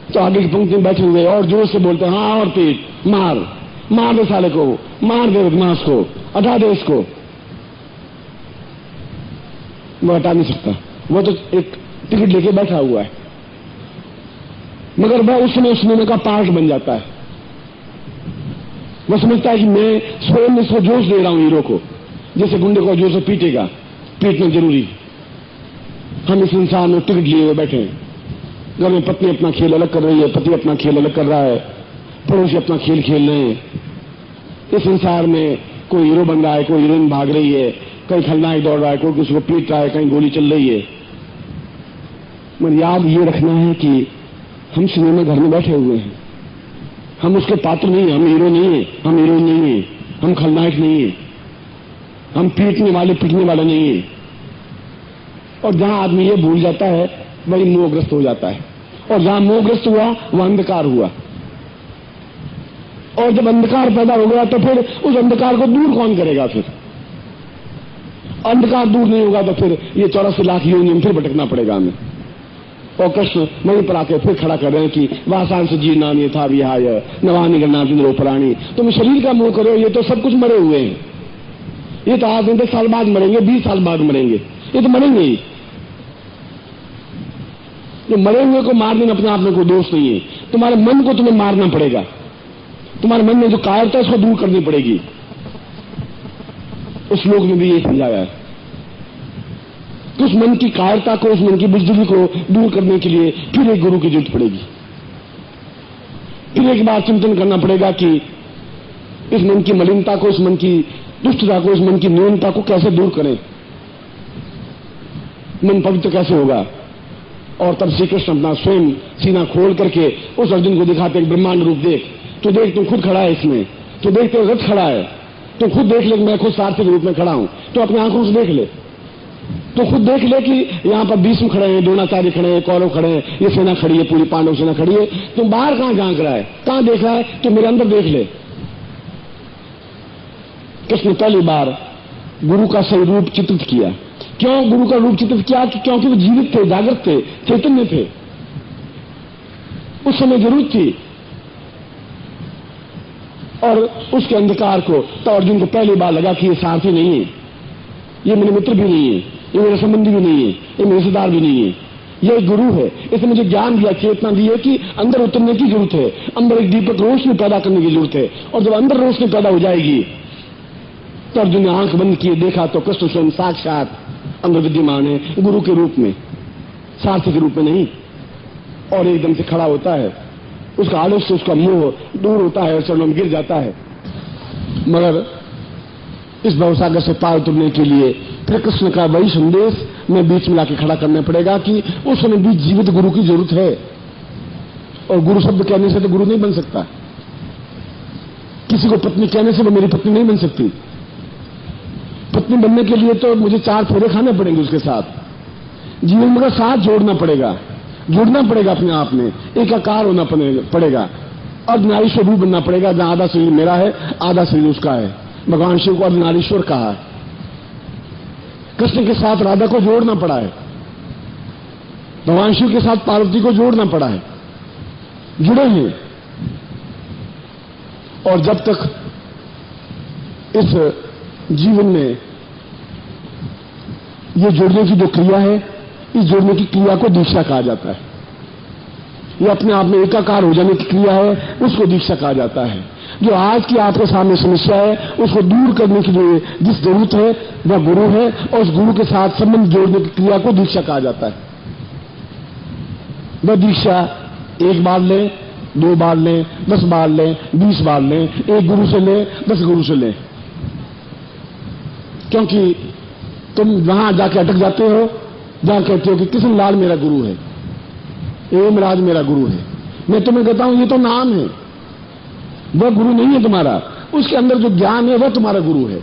तो आगे की पंक्ति में बैठे हुए और जोर से बोलते हैं, हाँ और पीट, मार दे साले को, मार दे बदमाश को, हटा दे इसको। वो हटा नहीं सकता, वो तो एक टिकट लेके बैठा हुआ है, मगर वह उस समय उस सिनेमा का पार्ट बन जाता है। वह समझता है कि मैं स्वयं इसको जोश दे रहा हूं हीरो को, जैसे गुंडे को जोर से पीटेगा, पीटना जरूरी। हम इस संसार में टिकट लिए हुए बैठे हैं। घर में पत्नी अपना खेल अलग कर रही है, पति अपना खेल अलग कर रहा है, पड़ोसी अपना खेल खेल रहे हैं। इस संसार में कोई हीरो बन रहा है, कोई हीरोइन भाग रही है, कहीं खलनायक दौड़ रहा है, कोई किसी को पीट रहा है, कहीं गोली चल रही है। मगर याद ये रखना है कि हम सिनेमा घर में बैठे हुए हैं, हम उसके पात्र नहीं है, हम हीरो नहीं है, हम हीरोइन नहीं है, हम खलनायक नहीं है, हम पीटने वाले पिटने वाले नहीं है। और जहां आदमी ये भूल जाता है वही मोहग्रस्त हो जाता है, और जहां मोहग्रस्त हुआ वह अंधकार हुआ। और जब अंधकार पैदा हो गया तो फिर उस अंधकार को दूर कौन करेगा? फिर अंधकार दूर नहीं होगा तो फिर ये 84 लाख योनियों में फिर भटकना पड़ेगा हमें। और कृष्ण वहीं पर आके फिर खड़ा कर रहे हैं कि वासान से जीना नहीं था विहाय नवानी गणना चंद्रो प्राणी। तुम शरीर का मोह करो, ये तो सब कुछ मरे हुए हैं, ये तो आज 10 साल बाद मरेंगे, 20 साल बाद मरेंगे, ये तो मरेंगे ही। जो मरे हुए को मार देना अपने आप में कोई दोष नहीं है, तुम्हारे मन को तुम्हें मारना पड़ेगा, तुम्हारे मन में जो कायरता है उसको दूर करनी पड़ेगी। उस श्लोक में भी ये समझाया है कि उस मन की कायरता को, उस मन की बुजदिली को दूर करने के लिए फिर एक गुरु की जरूरत पड़ेगी। फिर एक बार चिंतन करना पड़ेगा कि इस मन की मलिनता को, इस मन की दुष्टता को, इस मन की न्यूनता को कैसे दूर करें, मन पवित्र कैसे होगा। और तब श्री कृष्ण अपना स्वयं सीना खोल करके उस अर्जुन को दिखाते हैं, ब्रह्मांड रूप देख, तो देख तू खुद खड़ा है इसमें, तो देख तेरा रथ खड़ा है, तो खुद देख ले मैं खुद सारथी के रूप में खड़ा हूं, तो अपनी आंखों से देख ले, तो खुद देख ले कि यहां पर भीष्म खड़े हैं, द्रोणाचार्य खड़े हैं, कौरव खड़े हैं, ये सेना खड़ी है, पूरी पांडव सेना खड़ी है। तुम बाहर कहां झांक रहा है, कहां देख रहा है, तो मेरे अंदर देख ले। कृष्ण पहली बार गुरु का सही रूप चित्रित किया। क्यों गुरु का रूप चित्रित किया? क्योंकि वो जीवित थे, जागृत थे, चैतन्य थे, उस समय जरूरत थी। और उसके अंधकार को तो अर्जुन को पहली बार लगा कि ये सारथी नहीं है, ये मेरे मित्र भी नहीं है, ये मेरे संबंधी भी नहीं है, ये मेरे रिश्तेदार भी नहीं है, ये एक गुरु है। इसने मुझे ज्ञान दिया, चेतना दी है कि अंदर उतरने की जरूरत है, अंदर एक दीपक रोशनी पैदा करने की जरूरत है। और जब अंदर रोशनी पैदा हो जाएगी तो अर्जुन ने आंख बंद किए, देखा तो कृष्ण स्वयं साक्षात अंदर विद्यमान है, गुरु के रूप में, सारथी के रूप में नहीं। और एकदम से खड़ा होता है, उसका आलस्य, उसका मोह दूर होता है और चरणों में गिर जाता है। मगर इस भवसागर से पार उतरने के लिए फिर कृष्ण का वही संदेश में बीच में लाके खड़ा करना पड़ेगा कि उस समय बीच जीवित गुरु की जरूरत है। और गुरु शब्द कहने से तो गुरु नहीं बन सकता। किसी को पत्नी कहने से वो मेरी पत्नी नहीं बन सकती। पत्नी बनने के लिए तो मुझे 4 फेरे खाने पड़ेंगे उसके साथ। जीवन में साथ जोड़ना पड़ेगा, जुड़ना पड़ेगा अपने आप में, एकाकार होना पड़ेगा। अर्धनारीश्वर रूप बनना पड़ेगा, जहां आधा शरीर मेरा है आधा शरीर उसका है। भगवान शिव को अर्धनारीश्वर कहा है। कृष्ण के साथ राधा को जोड़ना पड़ा है, भगवान शिव के साथ पार्वती को जोड़ना पड़ा है, जुड़े हैं। और जब तक इस जीवन में ये जुड़ने की जो क्रिया है, इस जुड़ने की क्रिया को दीक्षा कहा जाता है। ये अपने आप में एकाकार हो जाने की क्रिया है, उसको दीक्षा कहा जाता है। जो आज की आपके सामने समस्या है, उसको दूर करने के लिए जिस जरूरत है वह गुरु है, और उस गुरु के साथ संबंध जोड़ने की क्रिया को दीक्षा कहा जाता है। वह दीक्षा 1 बार लें, 2 बार लें, 10 बार लें, 20 बार लें, 1 गुरु से लें, 10 गुरु से लें। क्योंकि तुम वहां जाके अटक जाते हो जहां कहते हो कि कृष्ण लाल मेरा गुरु है, हेमराज मेरा गुरु है। मैं तुम्हें कहता हूं ये तो नाम है, वह गुरु नहीं है तुम्हारा। उसके अंदर जो ज्ञान है वह तुम्हारा गुरु है।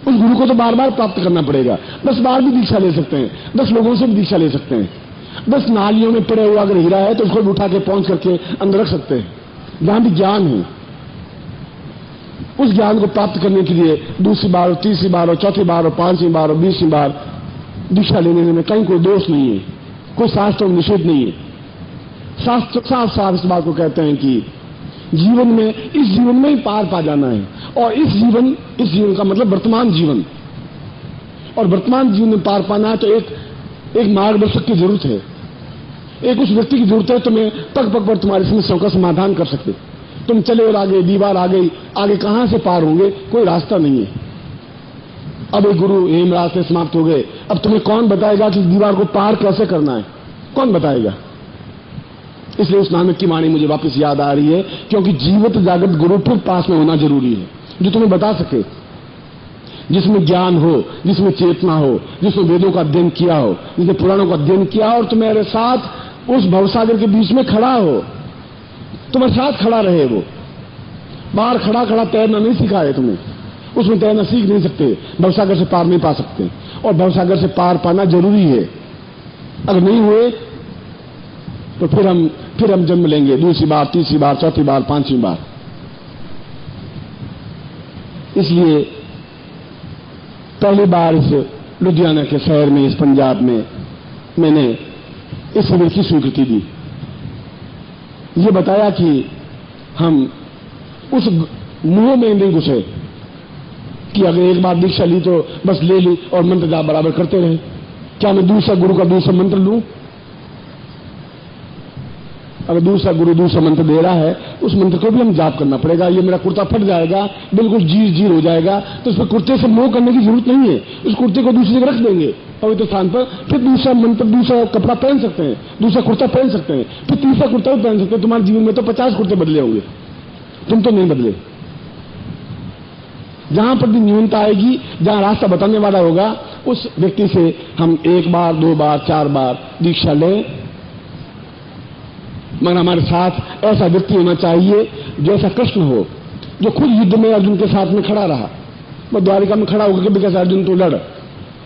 उस गुरु को तो बार बार प्राप्त करना पड़ेगा। 10 बार भी दीक्षा ले सकते हैं, 10 लोगों से भी दीक्षा ले सकते हैं। 10 नालियों में पड़े हुआ अगर हीरा है तो उसको उठा के पहुंच करके अंदर रख सकते हैं। जहां भी ज्ञान है, उस ज्ञान को प्राप्त करने के लिए दूसरी बार और तीसरी बार और चौथी बार और 5वीं बार और 20वीं बार दीक्षा लेने में कहीं कोई दोष नहीं है, कोई शास्त्र में निषेध नहीं है। शास्त्र साफ साफ इस बात को कहते हैं कि जीवन में, इस जीवन में ही पार पा जाना है। और इस जीवन का मतलब वर्तमान जीवन, और वर्तमान जीवन में पार पाना है तो एक मार्गदर्शक की जरूरत है, एक उस व्यक्ति की जरूरत है तुम्हें पग पग पर तुम्हारी समस्याओं का समाधान कर सकते। तुम चले और आगे दीवार आ गई, आगे कहां से पार होंगे, कोई रास्ता नहीं है। अब एक गुरु हेम रास्ते समाप्त हो गए, अब तुम्हें कौन बताएगा कि दीवार को पार कैसे करना है, कौन बताएगा? इसलिए उस नानक की वाणी मुझे वापस याद आ रही है, क्योंकि जीवित जागृत गुरु फिर पास में होना जरूरी है, जो तुम्हें बता सके, जिसमें ज्ञान हो, जिसमें चेतना हो, जिसमें वेदों का अध्ययन किया हो, जिसने पुराणों का अध्ययन किया और तुम्हारे साथ उस भवसागर के बीच में खड़ा हो, तुम्हारे साथ खड़ा रहे। वो बाहर खड़ा खड़ा तैरना नहीं सिखाए तुम्हें, उसमें तैरना सीख नहीं सकते, भवसागर से पार नहीं पा सकते। और भवसागर से पार पाना जरूरी है। अगर नहीं हुए तो फिर हम जन्म लेंगे दूसरी बार, तीसरी बार, चौथी बार, 5वीं बार। इसलिए पहली बार इस लुधियाना के शहर में, इस पंजाब में मैंने इस शिविर की स्वीकृति दी। ये बताया कि हम उस मुंह में नहीं घुसे कि अगर एक बार दीक्षा ली तो बस ले ली और मंत्र जाप बराबर करते रहे। क्या मैं दूसरा गुरु का दूसरा मंत्र लूं? अगर दूसरा गुरु दूसरा मंत्र दे रहा है, उस मंत्र को भी हम जाप करना पड़ेगा। ये मेरा कुर्ता फट जाएगा, बिल्कुल जीर हो जाएगा, तो उस पर कुर्ते से मोह करने की जरूरत नहीं है। उस कुर्ते को दूसरी जगह रख देंगे पवित्र स्थान पर, फिर दूसरा मंत्र, दूसरा कपड़ा पहन सकते हैं, दूसरा कुर्ता पहन सकते हैं, फिर तीसरा कुर्ता भी पहन सकते हैं। तुम्हारे जीवन में तो 50 कुर्ते बदले होंगे, तुम तो नहीं बदले। जहां पर भी न्यूनता आएगी, जहां रास्ता बताने वाला होगा, उस व्यक्ति से हम 1 बार, 2 बार, 4 बार दीक्षा लें। मगर हमारे साथ ऐसा व्यक्ति होना चाहिए जैसा कृष्ण हो, जो खुद युद्ध में अर्जुन के साथ में खड़ा रहा। वो द्वारिका में खड़ा होकर के कैसे अर्जुन तो लड़,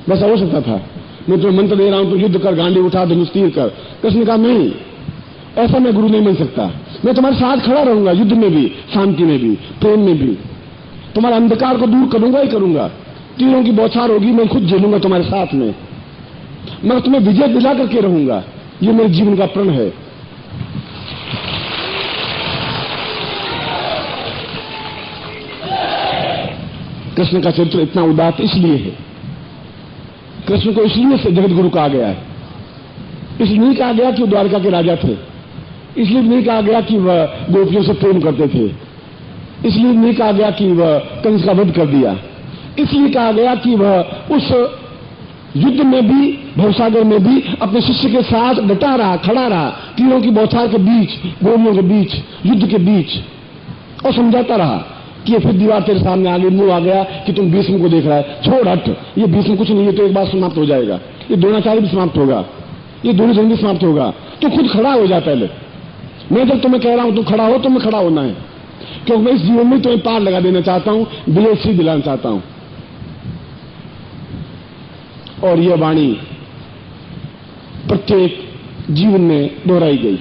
वैसा हो सकता था। मैं तुम्हें मंत्र दे रहा हूं तो युद्ध कर, गांडी उठा, धनुष तीर कर। कृष्ण का नहीं, ऐसा मैं गुरु नहीं बन सकता। मैं तुम्हारे साथ खड़ा रहूंगा, युद्ध में भी, शांति में भी, प्रेम में भी। तुम्हारे अंधकार को दूर करूंगा ही करूंगा। तीरों की बौछार होगी, मैं खुद झेलूंगा तुम्हारे साथ में। मैं तुम्हें विजय दिला करके रहूंगा। ये मेरे जीवन का प्रण है। कृष्ण का चरित्र इतना उदात्त इसलिए है, कृष्ण को इसलिए से जगत गुरु कहा गया है। इसलिए नहीं कहा गया कि वो द्वारका के राजा थे, इसलिए नहीं कहा गया कि वह गोपियों से प्रेम करते थे, इसलिए नहीं कहा गया कि वह कंस का वध कर दिया, इसलिए कहा गया कि वह उस युद्ध में भी, भवसागर में भी अपने शिष्य के साथ डटा रहा, खड़ा रहा, तीरों की बौछार के बीच, गोलियों के बीच, युद्ध के बीच, और समझाता रहा कि ये फिर दीवार तेरे सामने आ गई, मुंह आ गया कि तुम भीष्म को देख रहा है, छोड़ हट, ये भीष्म कुछ नहीं है, तो एक बार समाप्त हो जाएगा, ये द्रोणाचार्य भी समाप्त होगा, ये दुर्योधन भी समाप्त होगा। तो खुद खड़ा हो जा पहले। मैं जब तुम्हें कह रहा हूं तुम खड़ा हो, तुम्हें खड़ा होना है, क्योंकि मैं इस जीवन में तुम्हें पार लगा देना चाहता हूं, विजयश्री दिलाना चाहता हूं। और यह वाणी प्रत्येक जीवन में दोहराई गई।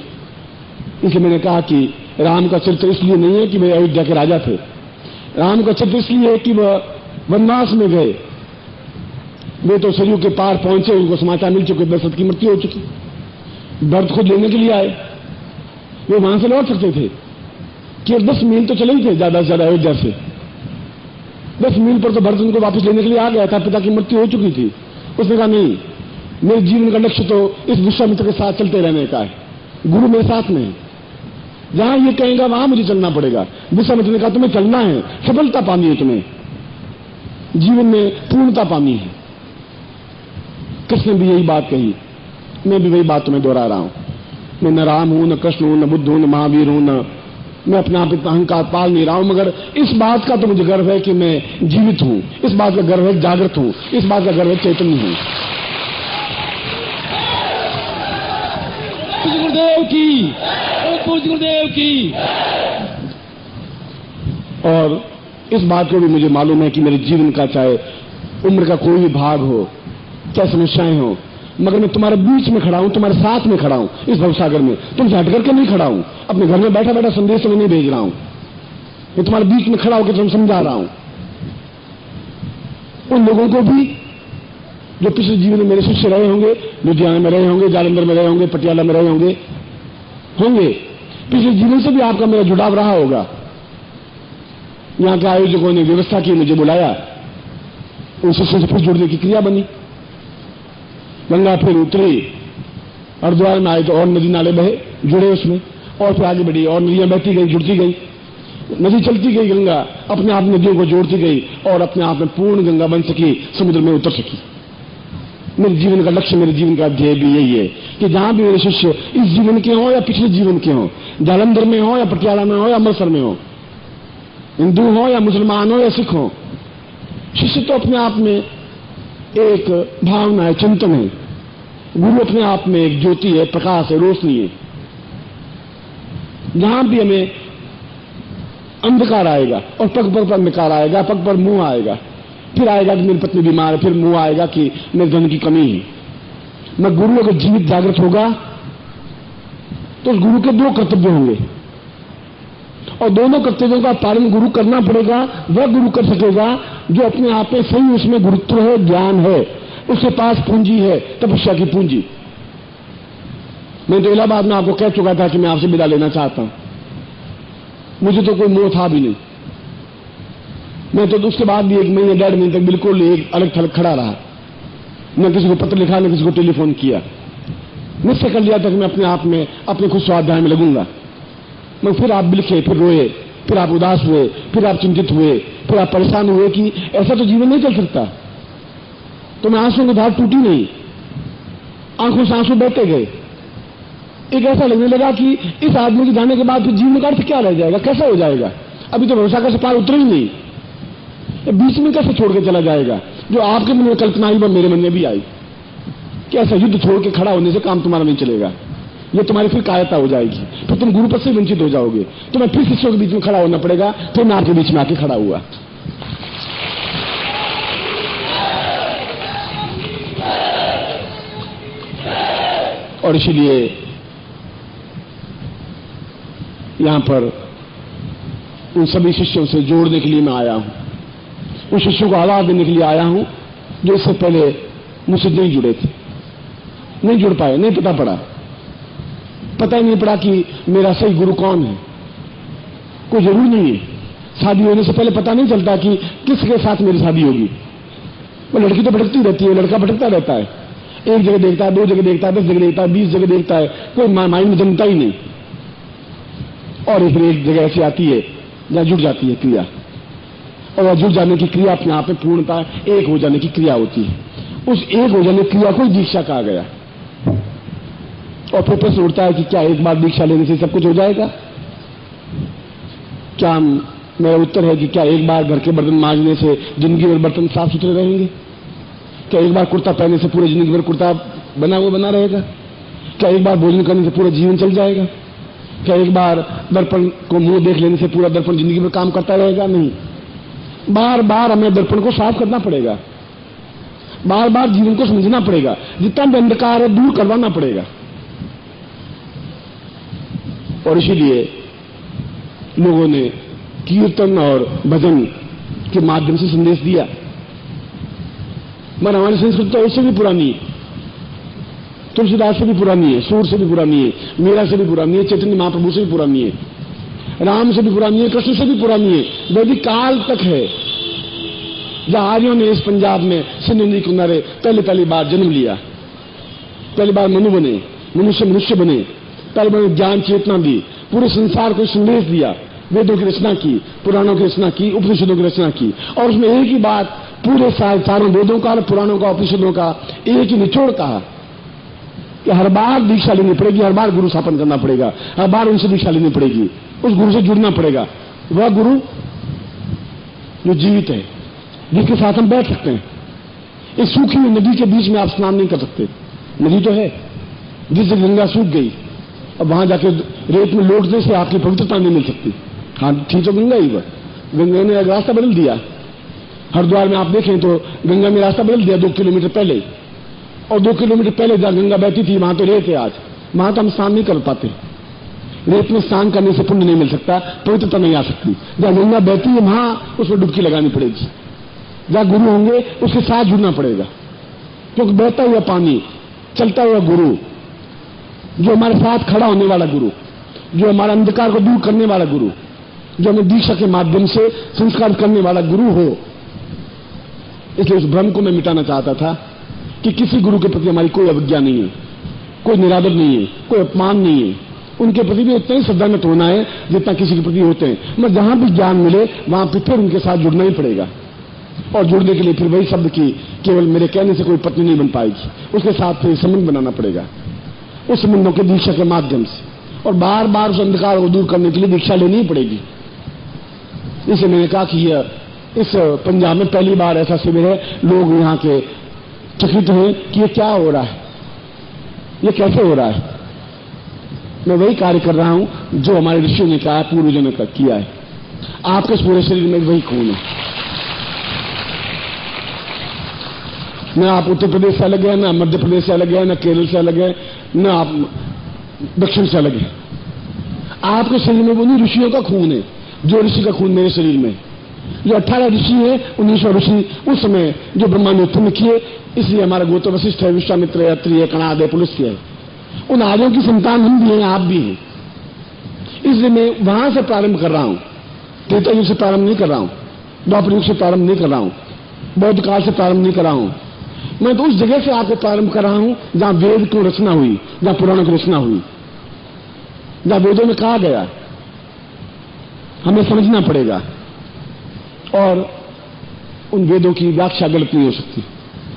इसलिए मैंने कहा कि राम का चरित्र इसलिए नहीं है कि वे अयोध्या के राजा थे, राम का चरित्र इसलिए है कि वह वनवास में गए, वे तो सरयू के पार पहुंचे, उनको समाचार मिल चुके, दशरथ की मृत्यु हो चुकी, भरत खुद लेने के लिए आए, वे वहां से लौट सकते थे, केवल 10 मील तो चले ही थे ज्यादा से ज्यादा अयोध्या से, 10 मील पर तो भरत उनको वापस लेने के लिए आ गया था, पिता की मृत्यु हो चुकी थी। उसने कहा नहीं, मेरे जीवन का लक्ष्य तो इस विश्वामित्र के साथ चलते रहने का है, गुरु मेरे साथ में है, जहां ये कहेगा वहां मुझे चलना पड़ेगा। विश्वामित्र ने कहा तुम्हें चलना है, सफलता पानी है, तुम्हें जीवन में पूर्णता पानी है। कृष्ण ने भी यही बात कही, मैं भी वही बात तुम्हें दोहरा रहा हूं। मैं न राम हूं, न कृष्ण हूं, न बुद्ध हूं, न महावीर हूं, न मैं अपना आप इतना अहंकार पाल नहीं रहा हूं, मगर इस बात का तो मुझे गर्व है कि मैं जीवित हूं, इस बात का गर्व है जागृत हूं, इस बात का गर्व है चैतन्य हूं। गुरुदेव की, गुरुदेव की। और इस बात को भी मुझे मालूम है कि मेरे जीवन का चाहे उम्र का कोई भी भाग हो, चाहे समस्याएं हो, मगर मैं तुम्हारे बीच में खड़ा हूं, तुम्हारे साथ में खड़ा हूं इस भवसागर में, तुमसे हट करके नहीं खड़ा हूं, अपने घर में बैठा बैठा संदेश में नहीं भेज रहा हूं, मैं तुम्हारे बीच में खड़ा होकर तुम समझा रहा हूं। उन लोगों को भी जो पिछले जीवन में मेरे शिष्य रहे होंगे, लुधियाना में रहे होंगे, जालंधर में रहे होंगे, पटियाला में रहे होंगे, पिछले जीवन से भी आपका मेरा जुड़ाव रहा होगा। यहां के आयोजकों ने व्यवस्था की, मुझे बुलाया, उन शिष्यों से फिर जुड़ने की क्रिया बनी, गंगा फिर उतरी, हरिद्वार में आए तो और नदी नाले बहे, जुड़े उसमें, और फिर आगे बढ़ी और नदियां बहती गई, जुड़ती गई, नदी चलती गई, गंगा अपने आप नदियों को जोड़ती गई और अपने आप में पूर्ण गंगा बन सकी, समुद्र में उतर सकी। मेरे जीवन का लक्ष्य, मेरे जीवन का ध्येय भी यही है कि जहां भी मेरे शिष्य इस जीवन के हों या पिछले जीवन के हों, जालंधर में हो या पटियाला में हो या अमृतसर में हो, हिंदू हो या मुसलमान हो या सिख हो, शिष्य तो अपने आप में एक भावना है, चिंतन है, गुरु अपने आप में एक ज्योति है, प्रकाश है, रोशनी है। जहां भी हमें अंधकार आएगा और पग पर अंधकार आएगा, पग पर मुंह आएगा, फिर आएगा कि मेरी पत्नी बीमार है, फिर मुंह आएगा कि मेरे धन की कमी है, मैं गुरु अगर जीवित जागृत होगा तो उस गुरु के 2 कर्तव्य होंगे और दोनों कर्तव्यों का पालन गुरु करना पड़ेगा। वह गुरु कर सकेगा जो अपने आप में सही, उसमें गुरुत्व है, ज्ञान है, उसके पास पूंजी है, तपस्या की पूंजी। मैं तो इलाहाबाद में आपको कह चुका था कि मैं आपसे विदा लेना चाहता हूं, मुझे तो कोई मोह था भी नहीं, मैं तो उसके बाद भी 1 महीने 1.5 महीने तक बिल्कुल एक अलग थलग खड़ा रहा, न किसी को पत्र लिखा, न किसी को टेलीफोन किया, निश्चय कर लिया था कि मैं अपने आप में अपने खुद स्वाध्याय में लगूंगा। मैं फिर आप बिलखे, फिर रोए, फिर आप उदास हुए, फिर आप चिंतित हुए, फिर आप परेशान हुए कि ऐसा तो जीवन नहीं चल सकता। तो मैं आंसुओं की धार टूटी नहीं, आंखों से आंसू बहते गए। एक ऐसा लगने लगा कि इस आदमी के जाने के बाद फिर जीवन का अर्थ क्या रह जाएगा, कैसा हो जाएगा, अभी तो भरोसा का पार उतर ही नहीं, बीच में कैसे छोड़ के चला जाएगा। जो आपके मन में कल्पना आई वह मेरे मन में भी आई कि ऐसा युद्ध छोड़ के खड़ा होने से काम तुम्हारा नहीं चलेगा, ये तुम्हारी फिर कायरता हो जाएगी, फिर तुम गुरु पद से वंचित हो जाओगे, तुम्हें फिर शिष्यों के बीच में खड़ा होना पड़ेगा। फिर मैं आपके बीच में आके खड़ा हुआ। और इसीलिए यहां पर उन सभी शिष्यों से जोड़ने के लिए मैं आया हूं, उन शिष्यों को आवाज देने के लिए आया हूं जो इससे पहले मुझसे नहीं जुड़े थे, नहीं जुड़ पाए, नहीं पता ही नहीं पड़ा कि मेरा सही गुरु कौन है। कोई जरूरी नहीं है, शादी होने से पहले पता नहीं चलता कि किसके साथ मेरी शादी होगी। वो लड़की तो भटकती रहती है, लड़का भटकता रहता है, एक जगह देखता है, 2 जगह देखता है, 10 जगह देखता है, 20 जगह देखता है, कोई माइंड में जमता ही नहीं। और फिर एक जगह ऐसी आती है जहां जुड़ जाती है क्रिया, और वह जुड़ जाने की क्रिया अपने आप में पूर्णता एक हो जाने की क्रिया होती है। उस एक हो जाने की क्रिया को दीक्षा कहा गया। और फिर प्रश्न उठता है कि क्या एक बार दीक्षा लेने से सब कुछ हो जाएगा? क्या हम मेरा उत्तर है कि क्या एक बार घर के बर्तन मांजने से जिंदगी भर बर्तन साफ सुथरे रहेंगे? क्या एक बार कुर्ता पहनने से पूरी जिंदगी भर कुर्ता बना हुआ बना रहेगा? क्या एक बार भोजन करने से पूरा जीवन चल जाएगा? क्या एक बार दर्पण को मुंह देख लेने से पूरा दर्पण जिंदगी भर काम करता रहेगा? नहीं, बार बार हमें दर्पण को साफ करना पड़ेगा, बार बार जीवन को समझना पड़ेगा, जितना भी अंधकार है दूर करवाना पड़ेगा। और इसीलिए लोगों ने कीर्तन और भजन के माध्यम से संदेश दिया। मगर हमारी संस्कृति तो उससे भी पुरानी है, तुलसीदास से भी पुरानी है, सूर से भी पुरानी है, मीरा से भी पुरानी है, चैतन्य महाप्रभु से भी पुरानी है, राम से भी पुरानी है, कृष्ण से भी पुरानी है, वैदिक काल तक है। जहां आर्यों ने इस पंजाब में सिंधु नदी किनारे पहली बार जन्म लिया, पहली बार मनुष्य बने, पहली बार ज्ञान चेतना दी, पूरे संसार को संदेश दिया, वेदों की रचना की, पुराणों की रचना की, उपनिषदों की रचना की। और उसमें एक ही बात पूरे सारों वेदों का, पुराणों का, उपनिषदों का एक ही निचोड़ कहा कि हर बार दीक्षा लेनी पड़ेगी, हर बार गुरु स्थापन करना पड़ेगा, हर बार उनसे दीक्षा लेनी पड़ेगी, उस गुरु से जुड़ना पड़ेगा। वह गुरु जो जीवित है, जिसके साथ हम बैठ सकते हैं। इस सूखी हुई नदी के बीच में आप स्नान नहीं कर सकते, नदी तो है, जिससे गंगा सूख गई, अब वहां जाके रेत में लौटने से आपकी पवित्रता नहीं मिल सकती। हाँ, थी तो गंगा ही, वह गंगा ने रास्ता बदल दिया। हरिद्वार में आप देखें तो गंगा ने रास्ता बदल दिया 2 किलोमीटर पहले, और 2 किलोमीटर पहले जहां गंगा बहती थी वहां तो रेत है, आज वहां तो हम स्नान नहीं कर पाते। रेत में स्नान करने से पुण्य नहीं मिल सकता, पवित्रता नहीं आ सकती। जहां गंगा बहती है वहां उसमें डुबकी लगानी पड़ेगी, जहां गुरु होंगे उसके साथ जुड़ना पड़ेगा, क्योंकि बहता हुआ पानी, चलता हुआ गुरु, जो हमारे साथ खड़ा होने वाला गुरु, जो हमारा अंधकार को दूर करने वाला गुरु, जो हमें दीक्षा के माध्यम से संस्कार करने वाला गुरु हो। इसलिए उस भ्रम को मैं मिटाना चाहता था कि किसी गुरु के प्रति हमारी कोई अवज्ञा नहीं है, कोई निरादर नहीं है, कोई अपमान नहीं है। उनके प्रति भी उतना ही श्रद्धान्वित होना है जितना किसी के प्रति होते हैं। मगर जहां भी ज्ञान मिले वहां पर फिर उनके साथ जुड़ना ही पड़ेगा। और जुड़ने के लिए फिर वही शब्द की केवल मेरे कहने से कोई पत्नी नहीं बन पाएगी, उसके साथ फिर संबंध बनाना पड़ेगा, उस संबंधों के दीक्षा के माध्यम से। और बार बार उस अंधकार को दूर करने के लिए दीक्षा लेनी ही पड़ेगी। इसलिए मैंने कहा कि इस पंजाब में पहली बार ऐसा शिविर है, लोग यहाँ के चकित हैं कि ये क्या हो रहा है, ये कैसे हो रहा है। मैं वही कार्य कर रहा हूं जो हमारे ऋषियों ने कहा, पूर्वजों ने किया है। आपके पूरे शरीर में वही खून है। न आप उत्तर प्रदेश से अलग है, न मध्य प्रदेश से अलग है, न केरल से अलग है, न आप दक्षिण से अलग है। आपके शरीर में वो नहीं ऋषियों का खून है, जो ऋषि का खून मेरे शरीर में। जो 18 ऋषि है, 19 ऋषि उस समय जो ब्रह्मा ने उत्पन्न किए, इसलिए हमारा गोत्र वशिष्ठ है, विश्वामित्र है, अत्रि है, कणाद है, पुलस्त्य है। उन आर्यों की संतान हम भी हैं, आप भी हैं। इसलिए मैं वहां से प्रारंभ कर रहा हूं, त्रेता युग से प्रारंभ नहीं कर रहा हूं, द्वापर युग से प्रारंभ नहीं कर रहा हूं, बौद्ध काल से प्रारंभ नहीं कर रहा हूं। मैं तो उस जगह से आपको प्रारंभ कर रहा हूं जहां वेद की रचना हुई, जहां पुराणों की रचना हुई, जहां वेदों में कहा गया। हमें समझना पड़ेगा, और उन वेदों की व्याख्या गलत नहीं हो सकती,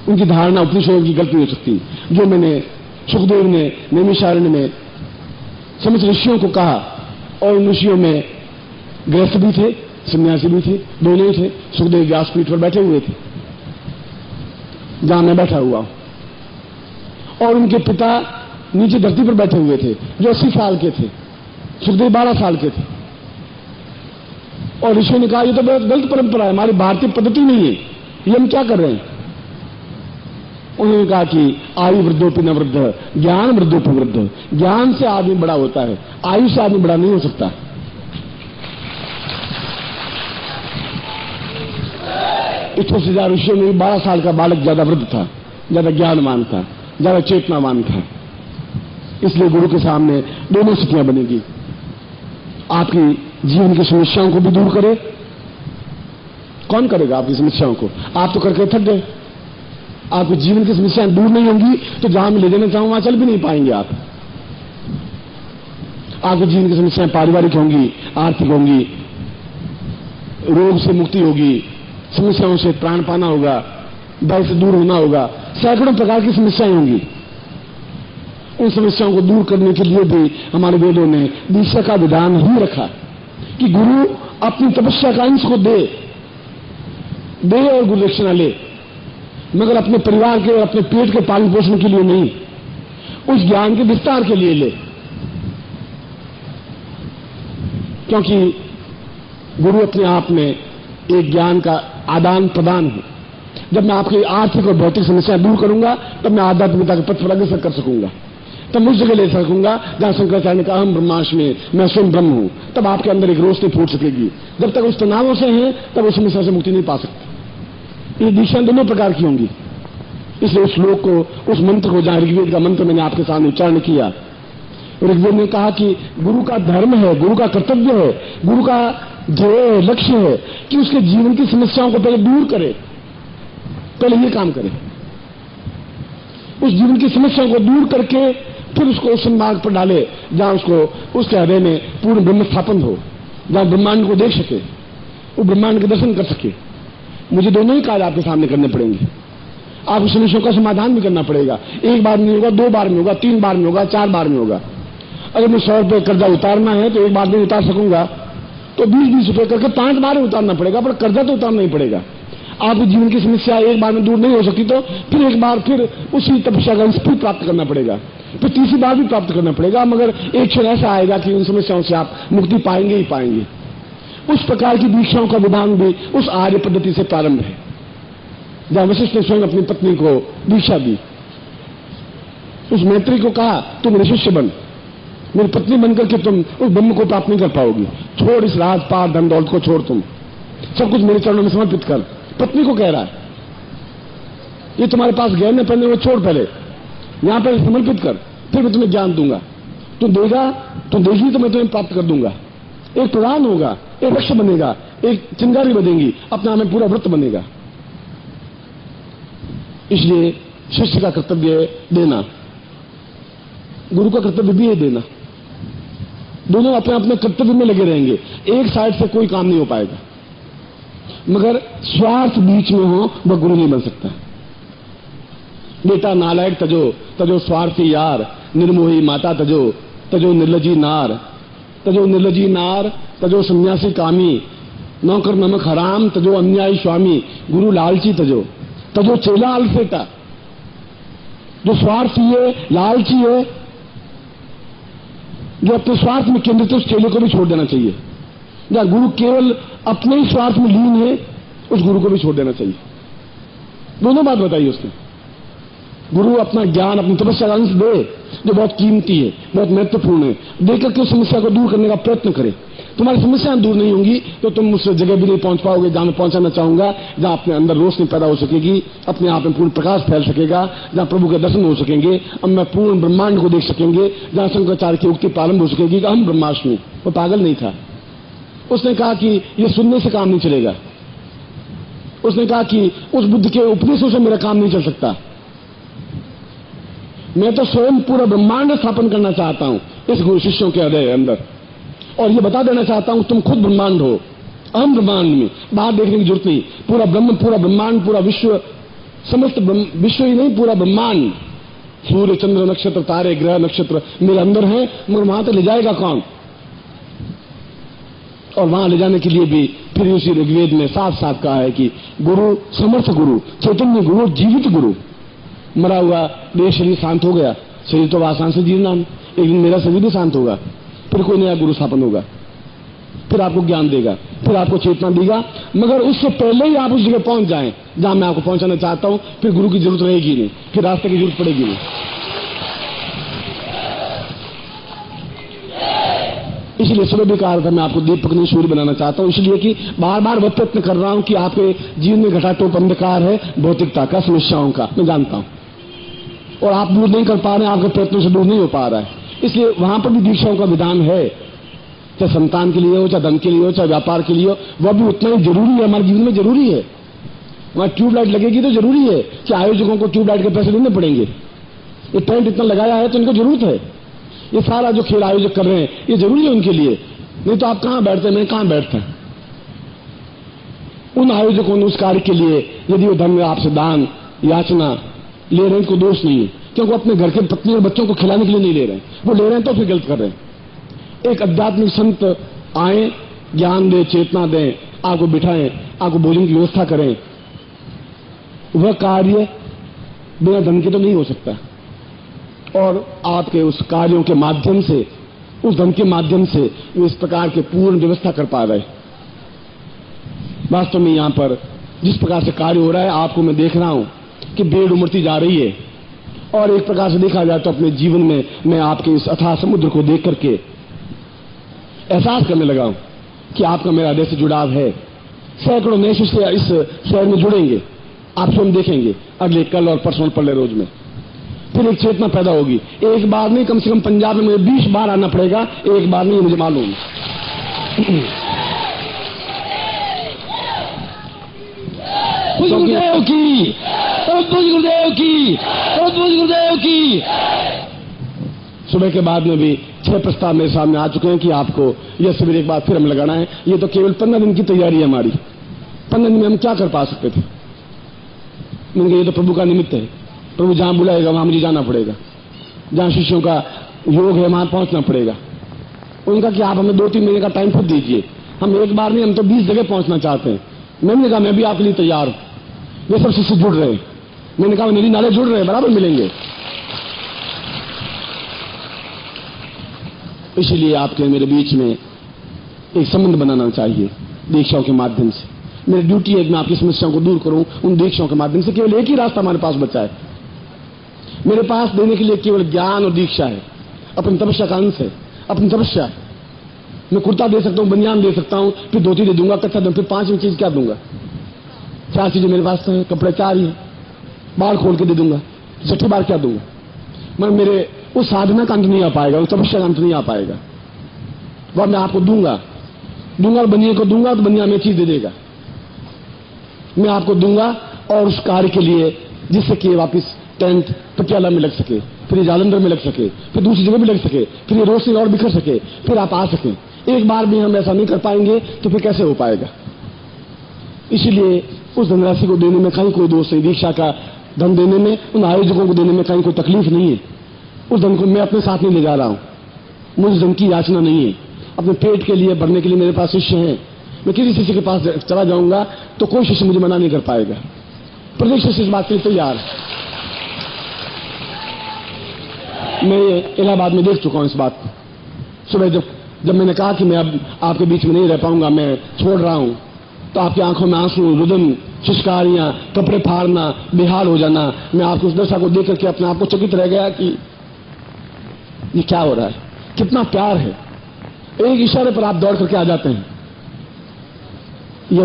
उनकी धारणा उपनिषदों की गलत नहीं हो सकती। जो मैंने सुखदेव ने नैमिषारण्य में समस्त ऋषियों को कहा, और उन ऋषियों में गृहस्थ भी थे, सन्यासी भी थे, दोनों ही थे। सुखदेव व्यासपीठ पर बैठे हुए थे जहां मैं बैठा हुआ हूं, और उनके पिता नीचे धरती पर बैठे हुए थे जो 80 साल के थे, सुखदेव 12 साल के थे। और ऋषि ने कहा ये तो बहुत गलत परंपरा है, हमारी भारतीय पद्धति नहीं है, ये हम क्या कर रहे हैं। उन्होंने कहा कि आयु वृद्धोपि न वृद्ध, ज्ञान वृद्धोपि वृद्ध। ज्ञान से आदमी बड़ा होता है, आयु से आदमी बड़ा नहीं हो सकता। इतने से ज्यादा ऋषियों में 12 साल का बालक ज्यादा वृद्ध था, ज्यादा ज्ञानवान था, ज्यादा चेतनावान था। इसलिए गुरु के सामने दोनों स्थितियां बनेगी। आपकी जीवन की समस्याओं को भी दूर करे। कौन करेगा आपकी समस्याओं को? आप तो करके थक गए। आपकी जीवन की समस्याएं दूर नहीं होंगी तो जहां मैं ले जाना चाहूं वहां चल भी नहीं पाएंगे आप। आपकी जीवन की समस्याएं पारिवारिक होंगी, आर्थिक होंगी, रोग से मुक्ति होगी, समस्याओं से प्राण पाना होगा, भय से दूर होना होगा, सैकड़ों प्रकार की समस्याएं होंगी। उन समस्याओं को दूर करने के लिए भी हमारे वेदों ने दीक्षा का विधान ही रखा कि गुरु अपनी तपस्या का अंश को दे और गुरु दक्षिणा ले, मगर अपने परिवार के, अपने पेट के पालन पोषण के लिए नहीं, उस ज्ञान के विस्तार के लिए ले। क्योंकि गुरु अपने आप में एक ज्ञान का आदान प्रदान है। जब मैं आपकी आर्थिक और भौतिक समस्याएं दूर करूंगा, तब मैं आध्यात्मिकता के पथ पर अग्रसर कर सकूंगा, तब मुझ जगह ले सकूंगा जहां शंकराचार्य ने कहा हम ब्रह्मास्मि, मैं स्वयं ब्रह्म हूं। तब आपके अंदर एक रोशनी फूट सकेगी। जब तक उस तनावों से हैं, तब उस समस्या से मुक्ति नहीं पा सकते। ये दीक्षा दोनों प्रकार की होंगी। इसलिए उस श्लोक को, उस मंत्र को, जहां ऋग्वेद का मंत्र मैंने आपके सामने उच्चारण किया, ऋग्वेद ने कहा कि गुरु का धर्म है, गुरु का कर्तव्य है, गुरु का ध्येय लक्ष्य है कि उसके जीवन की समस्याओं को पहले दूर करे, पहले ये काम करे, उस जीवन की समस्याओं को दूर करके फिर उसको उस मार्ग पर डाले जहां उसको, उसके हृदय में पूर्ण ब्रह्म स्थापन हो, जहां ब्रह्मांड को देख सके, वो ब्रह्मांड के दर्शन कर सके। मुझे दोनों ही कार्य आपके सामने करने पड़ेंगे। आपको समस्याओं का समाधान भी करना पड़ेगा। एक बार में होगा, 2 बार में होगा, 3 बार में होगा, 4 बार में होगा। अगर मैं 100 रुपये कर्जा उतारना है तो एक बार में उतार सकूंगा, तो 20-20 रुपये करके 5 बार में उतारना पड़ेगा, पर कर्जा तो उतारना ही पड़ेगा। आपके जीवन की समस्या एक बार में दूर नहीं हो सकती, तो फिर एक बार फिर उसी तपस्या का अंश प्राप्त करना पड़ेगा, फिर तीसरी बार भी प्राप्त करना पड़ेगा, मगर एक क्षण ऐसा आएगा कि उन समस्याओं से आप मुक्ति पाएंगे ही पाएंगे। उस प्रकार की दीक्षाओं का विधान भी उस आर्य पद्धति से प्रारंभ है, जहां वशिष्ठ ने स्वयं अपनी पत्नी को दीक्षा दी। उस मैत्री को कहा तुम मेरे शिष्य बन, मेरी पत्नी बनकर के तुम उस ब्रह्म को प्राप्त नहीं कर पाओगी। छोड़ इस राज पार धन दौलत को, छोड़, तुम सब कुछ मेरे चरणों में समर्पित कर। पत्नी को कह रहा है, ये तुम्हारे पास गहन है, पहले वो छोड़, पहले यहां पर समर्पित कर, फिर मैं तुम्हें ज्ञान दूंगा। तुम देगा, तुम देगी तो मैं तुम्हें प्राप्त कर दूंगा। एक प्रदान होगा, एक वृक्ष बनेगा, एक चिंगारी बनेगी, अपना में पूरा व्रत बनेगा। इसलिए शिष्य का कर्तव्य देना, गुरु का कर्तव्य भी है देना। दोनों अपने अपने कर्तव्य में लगे रहेंगे, एक साइड से कोई काम नहीं हो पाएगा। मगर स्वार्थ बीच में हो, वह गुरु नहीं बन सकता। बेटा नालायक तजो, तजो स्वार्थी यार, निर्मोही माता तजो, तजो निर्लजी नार, तजो निर्लजी नार, तजो सन्यासी कामी, नौकर नमक हराम, तजो अन्यायी स्वामी, गुरु लालची तजो, तजो चेला अलसेटा। जो स्वार्थी है, लालची है, जो अपने स्वार्थ में केंद्रित है, उस चेले को भी छोड़ देना चाहिए। जहां गुरु केवल अपने ही स्वार्थ में लीन है, उस गुरु को भी छोड़ देना चाहिए। दोनों बात बताइए उसने। गुरु अपना ज्ञान, अपनी तपस्या का अंश दे, जो बहुत कीमती है, बहुत महत्वपूर्ण है, देकर के उस समस्या को दूर करने का प्रयत्न करे। तुम्हारी समस्याएं दूर नहीं होंगी तो तुम उस जगह भी नहीं पहुंच पाओगे जहां मैं पहुंचाना चाहूंगा, जहां अपने अंदर रोशनी पैदा हो सकेगी, अपने आप में पूर्ण प्रकाश फैल सकेगा, जहां प्रभु के दर्शन हो सकेंगे, अब मैं पूर्ण ब्रह्मांड को देख सकेंगे, जहां शंकराचार्य की उक्ति प्रारंभ हो सकेगी कि हम ब्रह्मास्मि। वो पागल नहीं था। उसने कहा कि ये सुनने से काम नहीं चलेगा। उसने कहा कि उस बुद्ध के उपदेशों से मेरा काम नहीं चल सकता। मैं तो स्वयं पूरा ब्रह्मांड स्थापन करना चाहता हूं इस गुरु शिष्यों के हृदय अंदर, और ये बता देना चाहता हूं तुम खुद ब्रह्मांड हो, अहम ब्रह्मांड में, बाहर देखने की जरूरत नहीं। पूरा ब्रह्म, पूरा ब्रह्मांड, पूरा विश्व, समस्त विश्व ही नहीं, पूरा ब्रह्मांड, सूर्य चंद्र नक्षत्र तारे ग्रह नक्षत्र मेरे अंदर है, मगर वहां तक ले जाएगा कौन? और वहां ले जाने के लिए भी फिर उसी ऋग्वेद में साफ साफ कहा है कि गुरु, समर्थ गुरु, चैतन्य गुरु, जीवित गुरु। मरा हुआ देह शरीर शांत हो गया, शरीर तो आसान से जीना, एक दिन मेरा शरीर भी शांत होगा, फिर कोई नया गुरु स्थापन होगा, फिर आपको ज्ञान देगा, फिर आपको चेतना देगा। मगर उससे पहले ही आप उस जगह पहुंच जाएं जहां मैं आपको पहुंचाना चाहता हूं, फिर गुरु की जरूरत रहेगी नहीं, फिर रास्ते की जरूरत पड़ेगी नहीं। इसलिए सुबह भी कहा था मैं आपको दीपक नहीं सूर्य बनाना चाहता हूं, इसलिए कि बार बार वह प्रयत्न कर रहा हूं कि आपके जीवन में घटाटोप अंधकार है, भौतिकता का, समस्याओं का, मैं जानता हूं, और आप दूर नहीं कर पा रहे हैं, आपके प्रयत्नों से दूर नहीं हो पा रहा है। इसलिए वहां पर भी दीक्षाओं का विधान है, चाहे संतान के लिए हो, चाहे धन के लिए हो, चाहे व्यापार के लिए हो, वह भी उतना ही जरूरी है, हमारे जीवन में जरूरी है। वहां ट्यूबलाइट लगेगी तो जरूरी है कि आयोजकों को ट्यूबलाइट के पैसे देने पड़ेंगे। ये टेंट इतना लगाया है तो इनको जरूरत है। ये सारा जो खेल आयोजक कर रहे हैं ये जरूरी है उनके लिए, नहीं तो आप कहां बैठते, मैं कहां बैठता। उन आयोजकों ने उस कार्य के लिए यदि वो धन आपसे दान याचना ले रहे हैं तो दोष नहीं है, क्योंकि वो अपने घर के पत्नी और बच्चों को खिलाने के लिए नहीं ले रहे हैं, वो ले रहे हैं तो फिर गलत कर रहे हैं। एक आध्यात्मिक संत आए, ज्ञान दें, चेतना दें, आपको बिठाएं, आपको भोजन की व्यवस्था करें, वह कार्य बिना धन के तो नहीं हो सकता। और आपके उस कार्यों के माध्यम से, उस धन के माध्यम से वो इस प्रकार के पूर्ण व्यवस्था कर पा रहे। वास्तव में यहां पर जिस प्रकार से कार्य हो रहा है, आपको मैं देख रहा हूं कि भीड़ उमड़ती जा रही है। और एक प्रकार से देखा जाए तो अपने जीवन में मैं आपके इस अथाह समुद्र को देख करके एहसास करने लगा हूं कि आपका मेरा हृदय से जुड़ाव है। सैकड़ों नए शिष्य इस शहर में जुड़ेंगे, आप स्वयं देखेंगे अगले कल और परसों पल्ले रोज में। फिर एक चेतना पैदा होगी। एक बार नहीं, कम से कम पंजाब में मुझे 20 बार आना पड़ेगा, एक बार नहीं, मुझे मालूम। गुरुदेव की, गुरुदेव की, गुरुदेव की। सुबह के बाद में भी 6 प्रस्ताव मेरे सामने आ चुके हैं कि आपको यह शिविर एक बार फिर हम लगाना है। ये तो केवल 15 दिन की तैयारी है हमारी। 15 दिन में हम क्या कर पा सकते थे? मैंने कहा ये तो प्रभु का निमित्त है। प्रभु जहां बुलाएगा वहां मुझे जाना पड़ेगा, जहां शिष्यों का योग है वहां पहुंचना पड़ेगा। उनका कि आप हमें 2-3 महीने का टाइम खुद दीजिए, हम एक बार नहीं, हम तो 20 जगह पहुंचना चाहते हैं। मैंने कहा मैं भी आपके लिए तैयार हूं। ये सब शिष्य जुड़ रहे हैं। मैंने कहा नदी नाले जुड़ रहे हैं, बराबर मिलेंगे। इसलिए आपके मेरे बीच में एक संबंध बनाना चाहिए दीक्षाओं के माध्यम से। मेरी ड्यूटी है कि मैं आपकी समस्याओं को दूर करूं उन दीक्षाओं के माध्यम से। केवल एक ही रास्ता हमारे पास बचा है। मेरे पास देने के लिए केवल ज्ञान और दीक्षा है, अपनी तपस्या का अंश है, अपनी तपस्या है। मैं कुर्ता दे सकता हूं, बनियान दे सकता हूं, फिर धोती दे दूंगा, कच्चा दूंगा, फिर 5वीं चीज क्या दूंगा? 4 चीजें मेरे पास है, कपड़े 4 ही है, बाल खोल के दे दूंगा, 6ठीं बार क्या दूंगा? मैं मेरे उस साधना का अंत नहीं आ पाएगा, उस तपस्या का अंत नहीं आ पाएगा। वह मैं आपको दूंगा, बनिया को दूंगा तो बनिया में चीज दे देगा। मैं आपको दूंगा और उस कार्य के लिए जिससे कि वापिस टेंट पटियाला में लग सके, फिर ये जालंधर में लग सके, फिर दूसरी जगह भी लग सके, फिर ये रोशनी और बिखर सके, फिर आप आ सकें। एक बार भी हम ऐसा नहीं कर पाएंगे तो फिर कैसे हो पाएगा? इसीलिए उस धनराशि को देने में कहीं कोई दोष नहीं, दीक्षा का धन देने में, उन आयोजकों को देने में कहीं कोई तकलीफ नहीं है। उस धन को मैं अपने साथ नहीं ले जा रहा हूं, मुझे धन की याचना नहीं है। अपने पेट के लिए, भरने के लिए मेरे पास शिष्य हैं। मैं किसी शिष्य के पास चला जाऊंगा तो कोई शिष्य मुझे मना नहीं कर पाएगा। प्रत्येक शिष्य इस बात के लिए तैयार है। मैं इलाहाबाद में देख चुका हूं इस बात को। सुबह जब मैंने कहा कि मैं अब आपके बीच में नहीं रह पाऊंगा, मैं छोड़ रहा हूं, तो आपकी आंखों में आंसू, रुदन, शिष्कारियां, कपड़े फाड़ना, बेहाल हो जाना, मैं आपको उस दशा को देख करके अपने आप को चकित रह गया कि ये क्या हो रहा है, कितना प्यार है। एक इशारे पर आप दौड़ करके आ जाते हैं। यह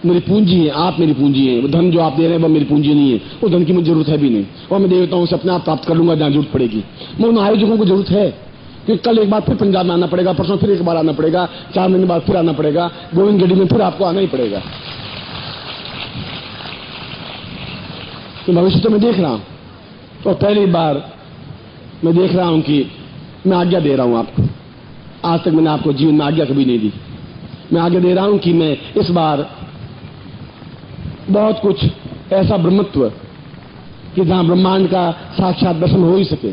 मेरी पूंजी है, आप मेरी पूंजी है। वो धन जो आप दे रहे हैं वह मेरी पूंजी नहीं है, वो धन की मुझे जरूरत है भी नहीं। और मैं देवताओं से अपने आप प्राप्त कर लूंगा जहां जरूरत पड़ेगी। मैं उन आयोजकों को जरूरत है कि कल एक बार फिर पंजाब में आना पड़ेगा, परसों फिर एक बार आना पड़ेगा, 4 महीने बाद फिर आना पड़ेगा, गोविंदगढ़ी में फिर आपको आना ही पड़ेगा। तो भविष्य तो मैं देख रहा हूं, तो पहली बार मैं देख रहा हूं कि मैं आज्ञा दे रहा हूं आपको। आज तक मैंने आपको जीवन में आज्ञा कभी नहीं दी। मैं आज्ञा दे रहा हूं कि मैं इस बार बहुत कुछ ऐसा ब्रह्मत्व कि जहां ब्रह्मांड का साक्षात दर्शन हो ही सके,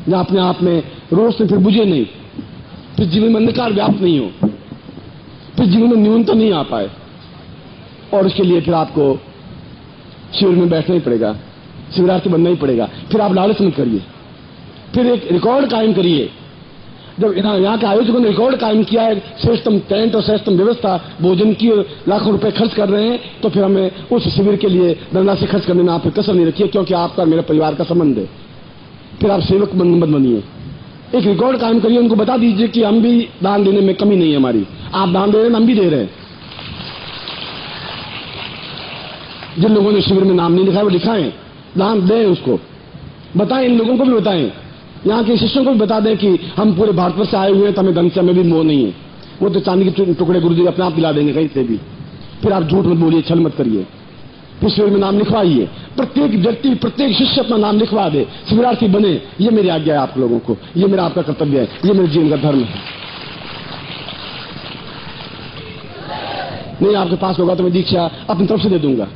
जहां अपने आप में रोशनी फिर बुझे नहीं, फिर जीवन में अंधकार व्याप्त नहीं हो, फिर जीवन में न्यूनता नहीं आ पाए। और इसके लिए फिर आपको शिविर में बैठना ही पड़ेगा, शिविरार्थी बनना ही पड़ेगा। फिर आप लालच मत करिए, फिर एक रिकॉर्ड कायम करिए। जब यहाँ के आयोजकों ने रिकॉर्ड कायम किया है, श्रेष्ठतम टेंट और श्रेष्ठतम व्यवस्था, भोजन की लाखों रुपए खर्च कर रहे हैं, तो फिर हमें उस शिविर के लिए धनराशि खर्च करने में आप कसर नहीं रखिए, क्योंकि आपका मेरे परिवार का संबंध है। फिर आप सेवक मत बनिए, एक रिकॉर्ड कायम करिए। उनको बता दीजिए कि हम भी दान देने में कमी नहीं है हमारी, आप दान दे रहे हैं, हम भी दे रहे हैं। जिन लोगों ने शिविर में नाम नहीं लिखा है वो लिखाएं, दान दें, उसको बताएं, इन लोगों को भी बताएं, यहाँ के शिष्यों को भी बता दें कि हम पूरे भारतवर्ष से आए हुए हैं, तो हमें धन से हमें भी मोह नहीं है। वो तो चांदी के टुकड़े गुरुजी अपने आप दिला देंगे कहीं से भी। फिर आप झूठ मत बोलिए, छल मत करिए, फिर शिविर में नाम लिखवाइए। प्रत्येक व्यक्ति, प्रत्येक शिष्य अपना नाम लिखवा दे, शिविरार्थी बने। ये मेरी आज्ञा है आप लोगों को, ये मेरा आपका कर्तव्य है, ये मेरे जीवन का धर्म है। नहीं आपके पास होगा तो मैं दीक्षा अपनी तरफ से दे दूंगा,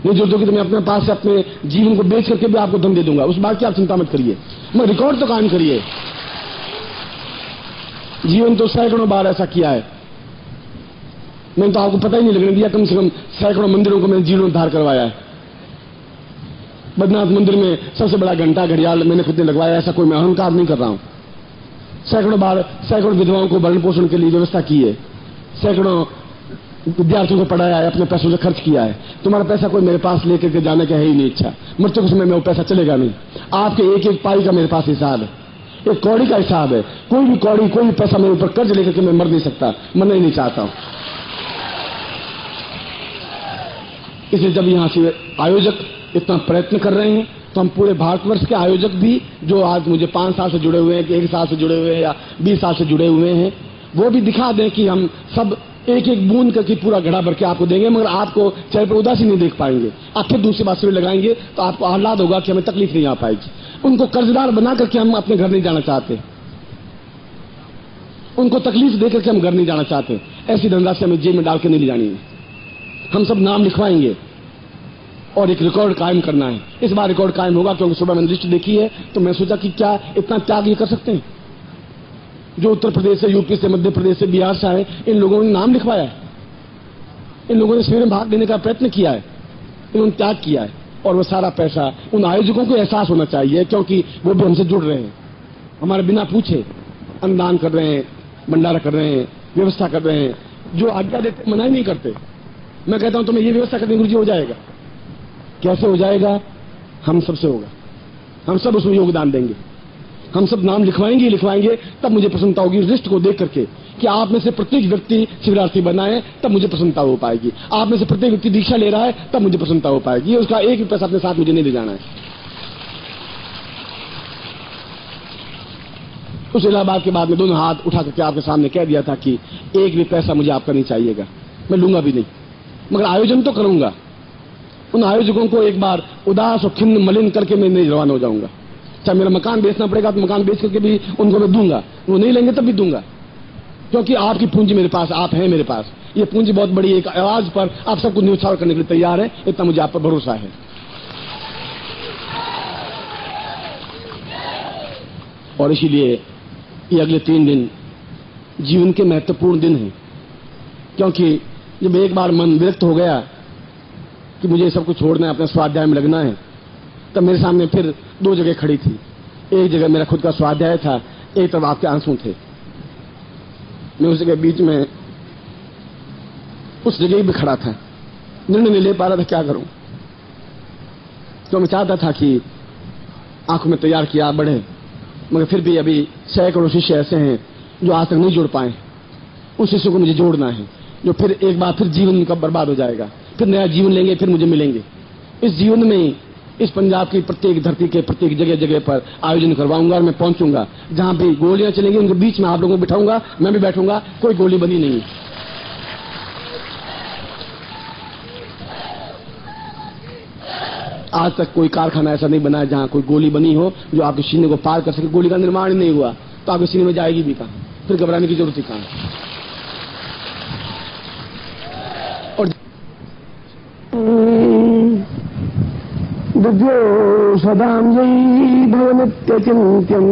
नहीं जरूरत होगी तो मैं अपने पास से अपने जीवन को बेच करके भी आपको धन दे दूंगा। उस बात की आप चिंता मत करिए, मैं रिकॉर्ड तो कायम करिए। जीवन तो सैकड़ों बार ऐसा किया है, मैंने तो आपको पता ही नहीं लगने दिया। कम से कम सैकड़ों मंदिरों को मैंने जीर्णोद्धार करवाया है। बद्रीनाथ मंदिर में सबसे बड़ा घंटा घड़ियाल मैंने खुद ने लगवाया। ऐसा कोई मैं अहंकार नहीं कर रहा हूं। सैकड़ों बार सैकड़ों विधवाओं को भरण पोषण के लिए व्यवस्था की है। सैकड़ों विद्यार्थियों को पढ़ाया है, अपने पैसों से खर्च किया है। तुम्हारा पैसा कोई मेरे पास लेकर के जाने का है ही नहीं इच्छा। मृत्यु के समय में वो पैसा चलेगा नहीं। आपके एक एक पाई का मेरे पास हिसाब है, एक कौड़ी का हिसाब है। कोई भी कौड़ी, कोई भी पैसा मेरे ऊपर कर्ज लेकर के मैं मर नहीं सकता, मरना ही नहीं चाहता हूं। इसलिए जब यहां से आयोजक इतना प्रयत्न कर रहे हैं तो हम पूरे भारतवर्ष के आयोजक भी, जो आज मुझे 5 साल से जुड़े हुए हैं कि 1 साल से जुड़े हुए हैं या 20 साल से जुड़े हुए हैं, वो भी दिखा दें कि हम सब एक एक बूंद करके पूरा घड़ा भर के आपको देंगे, मगर आपको चेहरे पर उदासी नहीं देख पाएंगे। आप फिर दूसरी बात शिविर लगाएंगे तो आपको आह्लाद होगा कि हमें तकलीफ नहीं आ पाएगी। उनको कर्जदार बना करके हम अपने घर नहीं जाना चाहते, उनको तकलीफ देकर के हम घर नहीं जाना चाहते। ऐसी धनराशि हमें जेब में डाल के नहीं ले जानी है। हम सब नाम लिखवाएंगे और एक रिकॉर्ड कायम करना है। इस बार रिकॉर्ड कायम होगा, क्योंकि सुबह मैंने लिस्ट देखी है तो मैं सोचा कि क्या इतना त्याग ये कर सकते हैं। जो उत्तर प्रदेश से, यूपी से, मध्य प्रदेश से, बिहार से आए, इन लोगों ने नाम लिखवाया है। इन लोगों ने शिविर में भाग लेने का प्रयत्न किया है, इन्होंने त्याग किया है। और वो सारा पैसा उन आयोजकों को एहसास होना चाहिए, क्योंकि वो भी हमसे जुड़ रहे हैं, हमारे बिना पूछे अन्नदान कर रहे हैं, भंडारा कर रहे हैं, व्यवस्था कर रहे हैं। जो आज्ञा देते मना ही नहीं करते। मैं कहता हूं तुम्हें ये व्यवस्था करने गुरुजी हो जाएगा। कैसे हो जाएगा? हम सबसे होगा, हम सब उसमें योगदान देंगे। हम सब नाम लिखवाएंगे लिखवाएंगे, तब मुझे प्रसन्नता होगी उस लिस्ट को देख करके कि आप में से प्रत्येक व्यक्ति शिविरार्थी बना है, तब मुझे प्रसन्नता हो पाएगी। आप में से प्रत्येक व्यक्ति दीक्षा ले रहा है, तब मुझे प्रसन्नता हो पाएगी। उसका एक भी पैसा अपने साथ मुझे नहीं ले जाना है। उस इलाहाबाद के बाद में दोनों हाथ उठा करके आपके सामने कह दिया था कि एक भी पैसा मुझे आपका नहीं चाहिएगा, मैं लूंगा भी नहीं, मगर आयोजन तो करूंगा। उन आयोजकों को एक बार उदास और खिन्न मलिन करके मैं नहीं रवाना हो जाऊंगा। चाहे मेरा मकान बेचना पड़ेगा तो मकान बेच करके भी उनको मैं दूंगा। वो नहीं लेंगे तब भी दूंगा, क्योंकि आपकी पूंजी मेरे पास, आप हैं मेरे पास। ये पूंजी बहुत बड़ी, एक आवाज पर आप सबको न्यौछावर करने के लिए तैयार है, इतना मुझे आप पर भरोसा है। और इसीलिए ये अगले 3 दिन जीवन के महत्वपूर्ण दिन हैं, क्योंकि जब एक बार मन विरक्त हो गया कि मुझे सब कुछ छोड़ना है, अपने स्वाध्याय में लगना है, तब मेरे सामने फिर 2 जगह खड़ी थी। एक जगह मेरा खुद का स्वाध्याय था, एक तरफ आपके आंसू थे। मैं उस जगह बीच में उस जगह भी खड़ा था, निर्णय नहीं ले पा रहा था क्या करूं। तो मैं चाहता था कि आंखों में तैयार किया बढ़े, मगर फिर भी अभी सैकड़ों शिष्य ऐसे हैं जो आज तक नहीं जुड़ पाए। उन शिष्यों को मुझे जोड़ना है, जो फिर एक बार फिर जीवन उनका बर्बाद हो जाएगा, फिर नया जीवन लेंगे, फिर मुझे मिलेंगे। इस जीवन में इस पंजाब की प्रत्येक धरती के प्रत्येक जगह जगह पर आयोजन करवाऊंगा और मैं पहुंचूंगा। जहां भी गोलियां चलेंगी उनके बीच में आप लोगों को बिठाऊंगा, मैं भी बैठूंगा। कोई गोली बनी नहीं। आज तक कोई कारखाना ऐसा नहीं बना है जहां कोई गोली बनी हो जो आपके सीने को पार कर सके। गोली का निर्माण ही नहीं हुआ तो आपके सीने में जाएगी भी कहां? फिर घबराने की जरूरत ही कहां? और दिव्यो सदांजयी भवनित्यचिन्त्यम्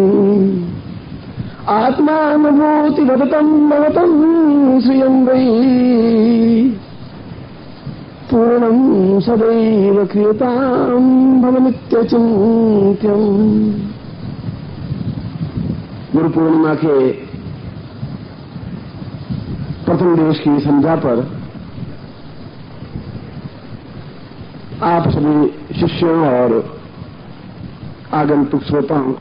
आत्मानुभूति वदतं भवतं श्रियं वै पूर्णं सदैव क्रियतां भवनित्यचिन्त्यम्। गुरु पूर्णिमा के प्रथम दिवस की संध्या पर आप सभी शिष्यों और आगंतुक श्रोताओं